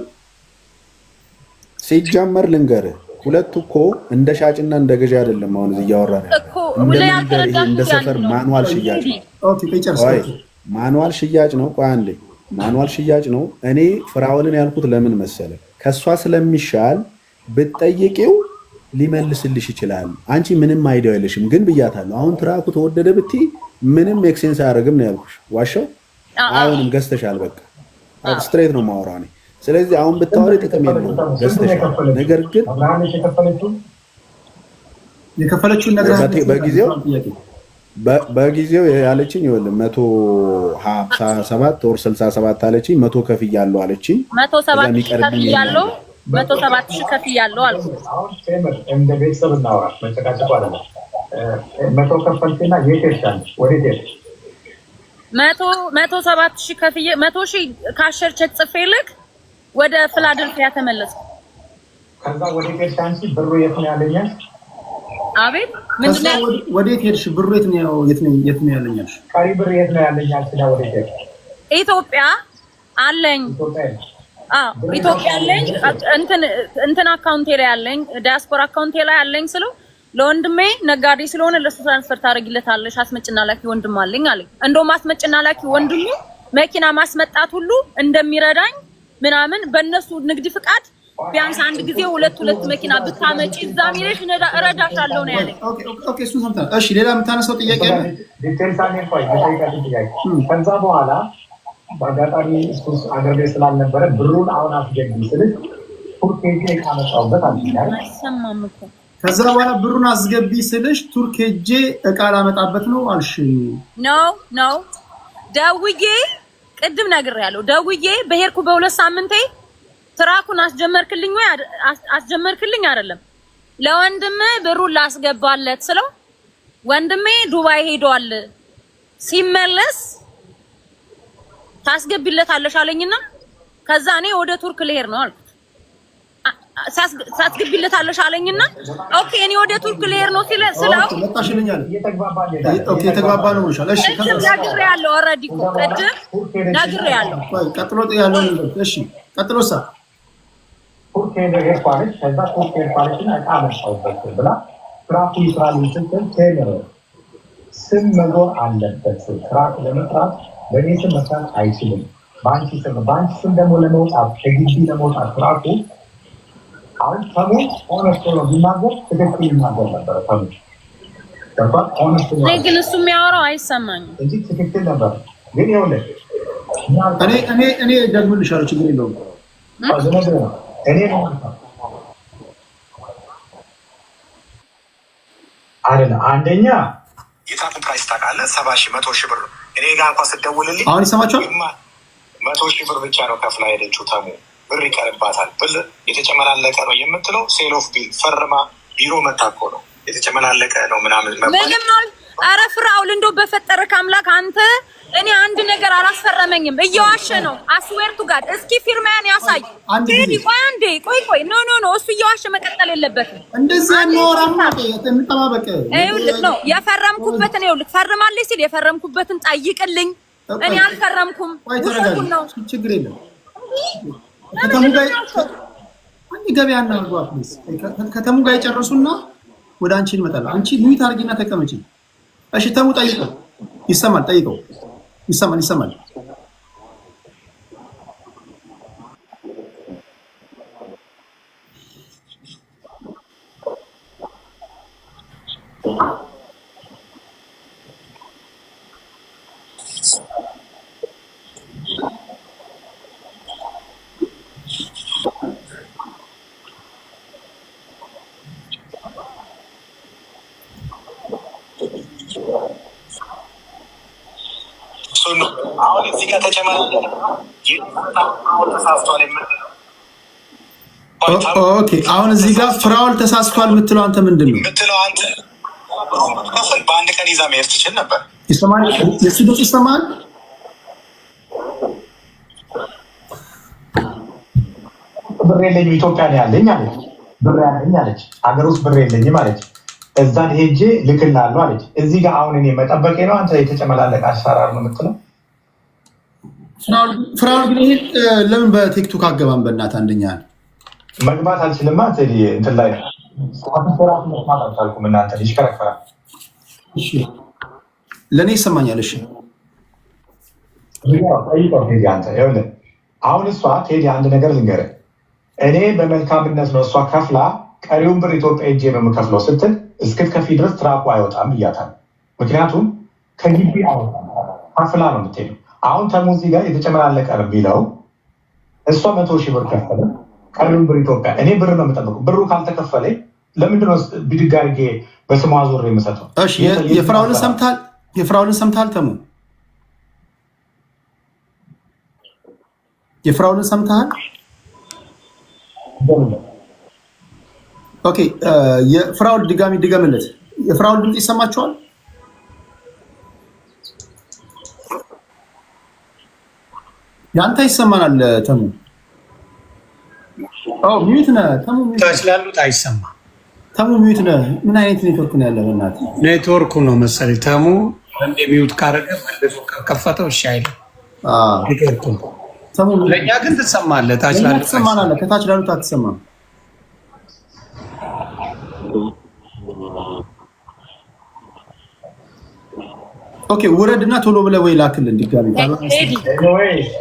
ሲጀመር ልንገርህ ሁለቱ እኮ እንደ ሻጭና እንደ ገዢ አይደለም። አሁን እዚህ እያወራን እንደ ሰፈር ማኑዋል ሽያጭ ነው። ማኑዋል ሽያጭ ነው። ቆይ አንዴ ማኑዋል ሽያጭ ነው። እኔ ፍራውልን ያልኩት ለምን መሰለ? ከሷ ስለሚሻል ብትጠይቂው ሊመልስልሽ ይችላል። አንቺ ምንም አይዲያ የለሽም። ግን ብያታለሁ አሁን ትራኩ ተወደደ ብትይ ምንም ኤክሴንስ አያደርግም ነው ያልኩሽ። ዋሻው አሁንም ገዝተሻል። በቃ ስትሬት ነው ማወራ እኔ። ስለዚህ አሁን ብታወሪ ጥቅም የለውም፣ ገዝተሻል። ነገር ግን የከፈለችውን ነገር በጊዜው ያለችኝ ይኸውልህ 157 ወር 67 አለችኝ። 100 ከፍያለሁ አለችኝ። 107 ከፍያለሁ 107 ከፍያለሁ አልኩት። አሁን ቴምር እንደ ቤተሰብ እናወራ መጨቃጨቁ አይደለም። 100 ከፈልኩና የት ሄድሽ? ወዴት ሄድሽ? 107 ከፍዬ 100,000 ካሸር ቼክ ጽፌልክ ወደ ፊላደልፊያ ተመለስኩ። ከዛ ወዴት ሄድሽ አንቺ? ብሩ የት ነው ያለኛል? አቤት ምንድነው? ወዴት ሄድሽ? ብሩ የት ነው ያለኛል? ቀሪ ብር የት ነው ያለኛል? ስለ ወዴት ሄድሽ? ኢትዮጵያ አለኝ። ኢትዮጵያ አለኝ። እንትን አካውንቴ ላይ አለኝ፣ ዲያስፖራ አካውንቴ ላይ አለኝ ስለው ለወንድሜ ነጋዴ ስለሆነ ለሱ ትራንስፈር ታደርጊለታለሽ፣ አስመጭና ላኪ ወንድም አለኝ አለኝ። እንደውም አስመጭና ላኪ ወንድሙ መኪና ማስመጣት ሁሉ እንደሚረዳኝ ምናምን በእነሱ ንግድ ፍቃድ ቢያንስ አንድ ጊዜ ሁለት መኪና ብታመጪ እዛ ሚለሽ እረዳሻለሁ ነው ያለኝ። ኦኬ እሱ ሰምተናል። እሺ ሌላ የምታነሳው ጥያቄ አለ? ከዛ በኋላ በአጋጣሚ እሱስ አገር ቤት ስላልነበረ ብሩን አሁን አስገቢ ስልክ ቱርክ ሄጄ ካመጣሁበት አልኛል። አይሰማም እኮ ከዛ በኋላ ብሩን አስገቢ ስልሽ ቱርክ ሄጄ እቃ ላመጣበት ነው አልሽ? ነው ደውዬ ቅድም ነግሬያለሁ። ደውዬ በሄድኩ በ2 ሳምንቴ ትራኩን አስጀመርክልኝ ወይ አስጀመርክልኝ አይደለም ለወንድሜ ብሩን ላስገባለት ስለው ወንድሜ ዱባይ ሄዷል ሲመለስ ታስገቢለታለሽ አለኝና ከዛ እኔ ወደ ቱርክ ልሄድ ነው አልኩት። ታስገቢለታለሽ አለኝና ኦኬ እኔ ወደ ቱርክ ልሄድ ነው ስለው መጣሽልኛል። ኦኬ ተግባባ ነው ብለሻል። እሺ ነግሬያለሁ። ኦልሬዲ እኮ ቅድም ነግሬያለሁ። ቀጥሎ ያለው እሺ ቀጥሎሳ ቱርክ ሄድኳለች። ከዛ ቱርክ ሄድኳለችና እቃ መጣሁበት ብላ ትራኩ ይስራል ስትል ቴምር ስም መዞር አለበት። ትራክ ለመስራት በእኔ ስም መስራት አይችልም። በአንቺ ስም ደግሞ ለመውጣት ከግቢ ለመውጣት ትራኩ አሁን ተሙ ሆነስቶ ነው ቢናገር ትክክል ይናገር ነበረ። ተሙ ግን እሱ የሚያወራው አይሰማኝም እንጂ ትክክል ነበር። ግን ይኸውልህ እኔ ደግሞልሻለሁ፣ ችግር የለውም። እኔ አይደለም አንደኛ የታቱን ፕራይስ ታውቃለህ? 70,000 100,000 ብር እኔ ጋር እንኳን ስትደውልልኝ አሁን ይሰማችኋል። 100,000 ብር ብቻ ነው ከፍላ ሄደችው። ተሙ ብር ይቀርባታል ብል የተጨመላለቀ ነው የምትለው ሴል ኦፍ ቢል ፈርማ ቢሮ መታ እኮ ነው የተጨመላለቀ ነው ምናምን ምንም አል ኧረ ፍራውል እንደው በፈጠረክ አምላክ አንተ እኔ አንድ ነገር አላስፈረመኝም። እየዋሸ ነው። አስዌርቱ ጋር እስኪ ፊርማያን ያሳይ። ቴዲ ቆይ አንዴ ቆይ ኖ እሱ እየዋሸ መቀጠል የለበትም። እንደዚህ አኖራማ ተንጠባበቀ ይኸውልህ ነው የፈረምኩበትን ይኸውልህ ፈርማለች ሲል የፈረምኩበትን ጠይቅልኝ። እኔ አልፈረምኩም። ውሸቱን ነው። ችግር የለም። ከተሙ ጋር አንዴ ገበያ እናርጓ ፕሊዝ። ከተሙ ጋር ይጨርሱና ወደ አንቺ እንመጣለን። አንቺ ሙይት አርጊና ተቀመጪ። እሺ ተሙ ጠይቀው። ይሰማል? ጠይቀው። ይሰማል። አሁን እዚህ ጋር ተጨማሪ አሁን እዚህ ጋር ፍራውል ተሳስቷል የምትለው አንተ ምንድን ነው የምትለው? አንተ በአንድ ቀን ይዛ መሄድ ትችል ነበር። ይሰማል? የሱ ድምፅ ይሰማል? ብር የለኝም ኢትዮጵያ ነው ያለኝ አለች። ብር ያለኝ አለች። ሀገር ውስጥ ብር የለኝም አለች። እዛ ሄጄ ልክላለሁ አለች። እዚህ ጋር አሁን እኔ መጠበቄ ነው አንተ የተጨመላለቀ አሰራር ነው የምትለው? ፍራውል ግን ይሄ ለምን በቲክቶክ አገባም? በእናትህ አንደኛ መግባት አልችልማ። እንትን ላይ ራሱ መስማት አልቻልኩም። እናንተ ይሽከረከራል። እሺ ለእኔ ይሰማኛል። እሺ ቴዲ አንተ ይኸውልህ አሁን እሷ ቴዲ አንድ ነገር ልንገርህ። እኔ በመልካምነት ነው እሷ ከፍላ ቀሪውን ብር ኢትዮጵያ ሄጄ ነው የምከፍለው ስትል እስክትከፊ ድረስ ትራኩ አይወጣም ብያታል። ምክንያቱም ከግቢ አይወጣም ከፍላ ነው የምትሄደው። አሁን ተሙ እዚህ ጋር የተጨመላለቀ ነው ቢለው እሷ 100,000 ብር ከፈለ ቀሪውን ብር ኢትዮጵያ እኔ ብር ነው የምጠብቀው። ብሩ ካልተከፈለኝ ለምንድን ነው ብድግ አድርጌ በስሟ ዞር የምሰጠው? እሺ የፍራውልን ሰምታል? ተሙ የፍራውልን ሰምታል? ኦኬ የፍራውል ድገምለት። የፍራውል ድምፅ ይሰማችኋል? ያንተ ይሰማናል ተሙ? ሚዩት ነህ ተሙ። ስላሉት አይሰማ። ተሙ ሚዩት ነህ። ምን አይነት ኔትወርክ ነው ያለው? በእናትህ ኔትወርኩ ነው መሰለኝ። ተሙ እንደ ሚዩት ካረገ መልሶ ከከፈተው እሺ አይልም። ተሙ ለእኛ ግን ትሰማለህ። ታች ላሉት ትሰማናለህ፣ ከታች ላሉት አትሰማም። ኦኬ ውረድና ቶሎ ብለህ ወይ ላክልን ድጋሚ።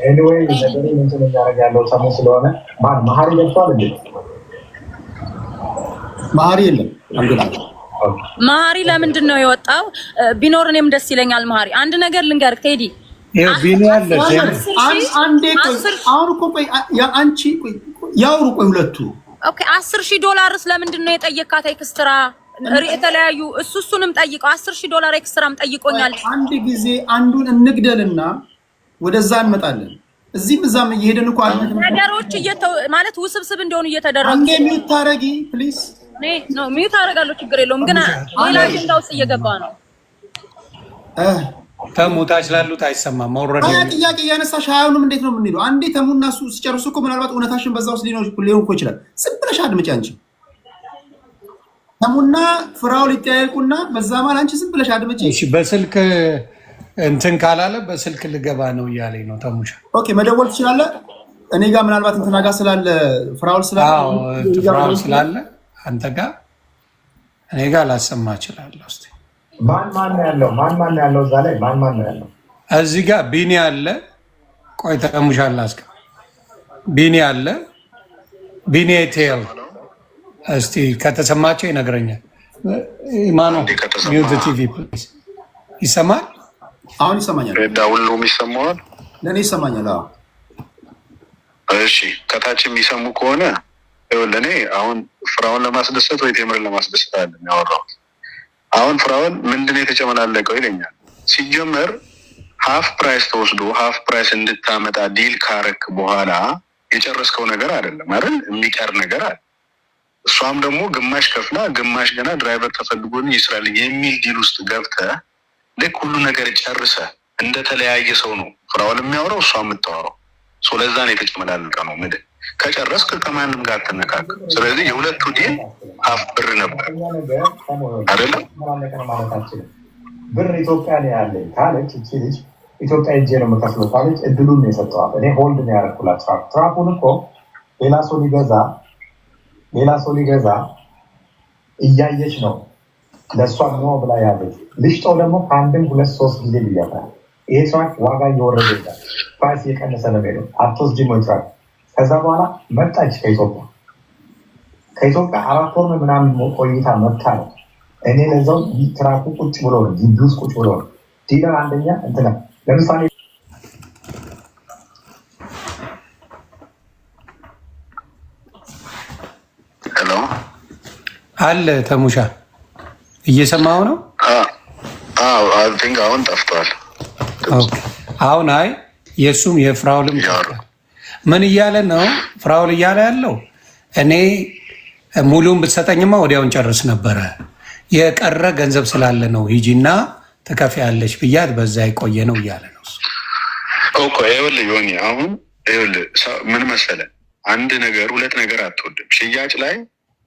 ኤኒዌይ ነገሩ እንትን ያደርጋለው ሰሙ ስለሆነ መሀሪ ገብቷል እንዴ? መሀሪ የለም። መሀሪ ለምንድን ነው የወጣው? ቢኖር እኔም ደስ ይለኛል። መሀሪ አንድ ነገር ልንገርህ ቴዲ፣ አንዴ ቆይ። አሁን እኮ ቆይ አንቺ ቆይ ያውሩ ቆይ ሁለቱ። ኦኬ $10,000 ለምንድን ነው የጠየካት? ኤክስትራ የተለያዩ እሱንም ጠይቀው $10,000 ኤክስትራም ጠይቆኛል። አንድ ጊዜ አንዱን እንግደልና ወደዛ እንመጣለን። እዚህም እዛም እየሄድን እኮ ነገሮች ማለት ውስብስብ እንደሆኑ እየተደረጉ አንዴ ሚዩት ታረጊ ፕሊዝ። ነው ሚዩት አደርጋለሁ፣ ችግር የለውም። ግን ሌላ አጀንዳ ውስጥ እየገባ ነው። ተሙታች ላሉት አይሰማም። ማውረድ ጥያቄ እያነሳሽ ሀያውንም እንዴት ነው የምንሄደው? አንዴ ተሙና እሱ ሲጨርሱ እኮ ምናልባት እውነታሽን በዛ ውስጥ ሊሆን እኮ ይችላል። ዝም ብለሽ አድምጪ አንቺ። ተሙና ፍራውል ይጠያየቁና በዛ ማለት አንቺ ዝም ብለሽ አድምጪ። እሺ በስልክ እንትን ካላለ በስልክ ልገባ ነው እያለኝ ነው ተሙሻ። ኦኬ መደወል ትችላለህ። እኔ ጋር ምናልባት እንትና ጋር ስላለ ፍራውል ስላለ አንተ ጋር እኔ ጋር ላሰማ እችላለሁ። እስኪ ማን ነው ያለው እዛ ላይ ማን ነው ያለው? እዚህ ጋር ቢኒ አለ። ቆይ ተቀሙሻል አስከ ቢኒ አለ። ቢኒ ቴል እስቲ ከተሰማቸው ይነግረኛል። ማነው ሚውት ቲቪ ፕሊዝ ይሰማል? አሁን ይሰማኛል። ሁሉም ይሰማዋል? ለእኔ ይሰማኛል። እሺ ከታች የሚሰሙ ከሆነ ለእኔ አሁን ፍራውን ለማስደሰት ወይ ቴምርን ለማስደሰት አለ ያወራሁት። አሁን ፍራውን ምንድን የተጨመላለቀው ይለኛል። ሲጀመር ሀፍ ፕራይስ ተወስዶ ሀፍ ፕራይስ እንድታመጣ ዲል ካረክ በኋላ የጨረስከው ነገር አይደለም አይደል? የሚቀር ነገር አለ። እሷም ደግሞ ግማሽ ከፍላ ግማሽ ገና ድራይቨር ተፈልጎን ይስራል የሚል ዲል ውስጥ ገብተህ ልክ ሁሉ ነገር ጨርሰ እንደተለያየ ሰው ነው ፍራውን የሚያወራው እሷ የምታወራው። ለዛ ነው የተጨመላለቀ ነው። ምንድን ከጨረስክ ከማንም ጋር አትነካክ። ስለዚህ የሁለቱ ዲል ሀፍ ብር ነበር አይደለም። ብር ኢትዮጵያ ነው ያለኝ ካለች እቺ ልጅ ኢትዮጵያ ሄጄ ነው የምከፍለው ካለች እድሉን ነው የሰጠዋት። እኔ ሆልድ ነው ያደረኩላት። ትራኩን እኮ ሌላ ሰው ሊገዛ እያየች ነው ለእሷ ነው ብላ ያለች። ልሽጠው ደግሞ ከአንድም 2-3 ጊዜ ብያታል። ይሄ ትራክ ዋጋ እየወረደ ይላል፣ ፕራይስ እየቀነሰ ነው ሄደው አትወስጂም ወይ ትራክ። ከዛ በኋላ መጣች ከኢትዮጵያ 4 ወር ምናምን ቆይታ መጥታ ነው። እኔ ለዛው ትራኩ ቁጭ ብሎ ነው ግቢ ውስጥ ቁጭ ብሎ ነው። ዲለር አንደኛ እንትና ለምሳሌ ሄሎ አለ ተሙሻ እየሰማው ነው? አይ ቲንክ አሁን ጠፍቷል። አሁን አይ የእሱም የፍራውልም ምን እያለ ነው? ፍራውል እያለ ያለው እኔ ሙሉውን ብትሰጠኝማ ወዲያውን ጨርስ ነበረ፣ የቀረ ገንዘብ ስላለ ነው ሂጂና ትከፍያለሽ ብያት በዛ የቆየ ነው እያለ ነው። ይኸውልህ ዮኒ፣ አሁን ይኸውልህ ምን መሰለህ፣ አንድ ነገር ሁለት ነገር አትወድም። ሽያጭ ላይ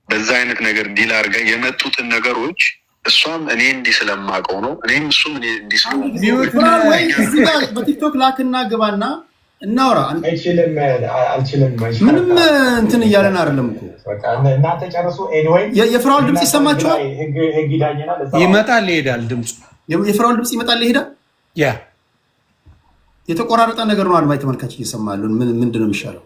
በዛ አይነት ነገር ዲል አድርገህ የመጡትን ነገሮች እሷም እኔ እንዲህ ስለማውቀው ነው እኔም እሱም እኔ እንዲህ ስለማውቀው በቲክቶክ ላክና ግባና እናውራ። አልችልም ምንም እንትን እያለን አይደለም እኮ እናንተ ጨርሱ። ኤኒዌይ የፍራውል ድምፅ ይሰማችኋል? ህግ ይዳኘናል። ይመጣል ይሄዳል፣ ድምፁ የፍራውል ድምፅ ይመጣል ይሄዳል። ያ የተቆራረጠ ነገር ነው። አድማጭ ተመልካች እየሰማሉ ምንድን ነው የሚሻለው?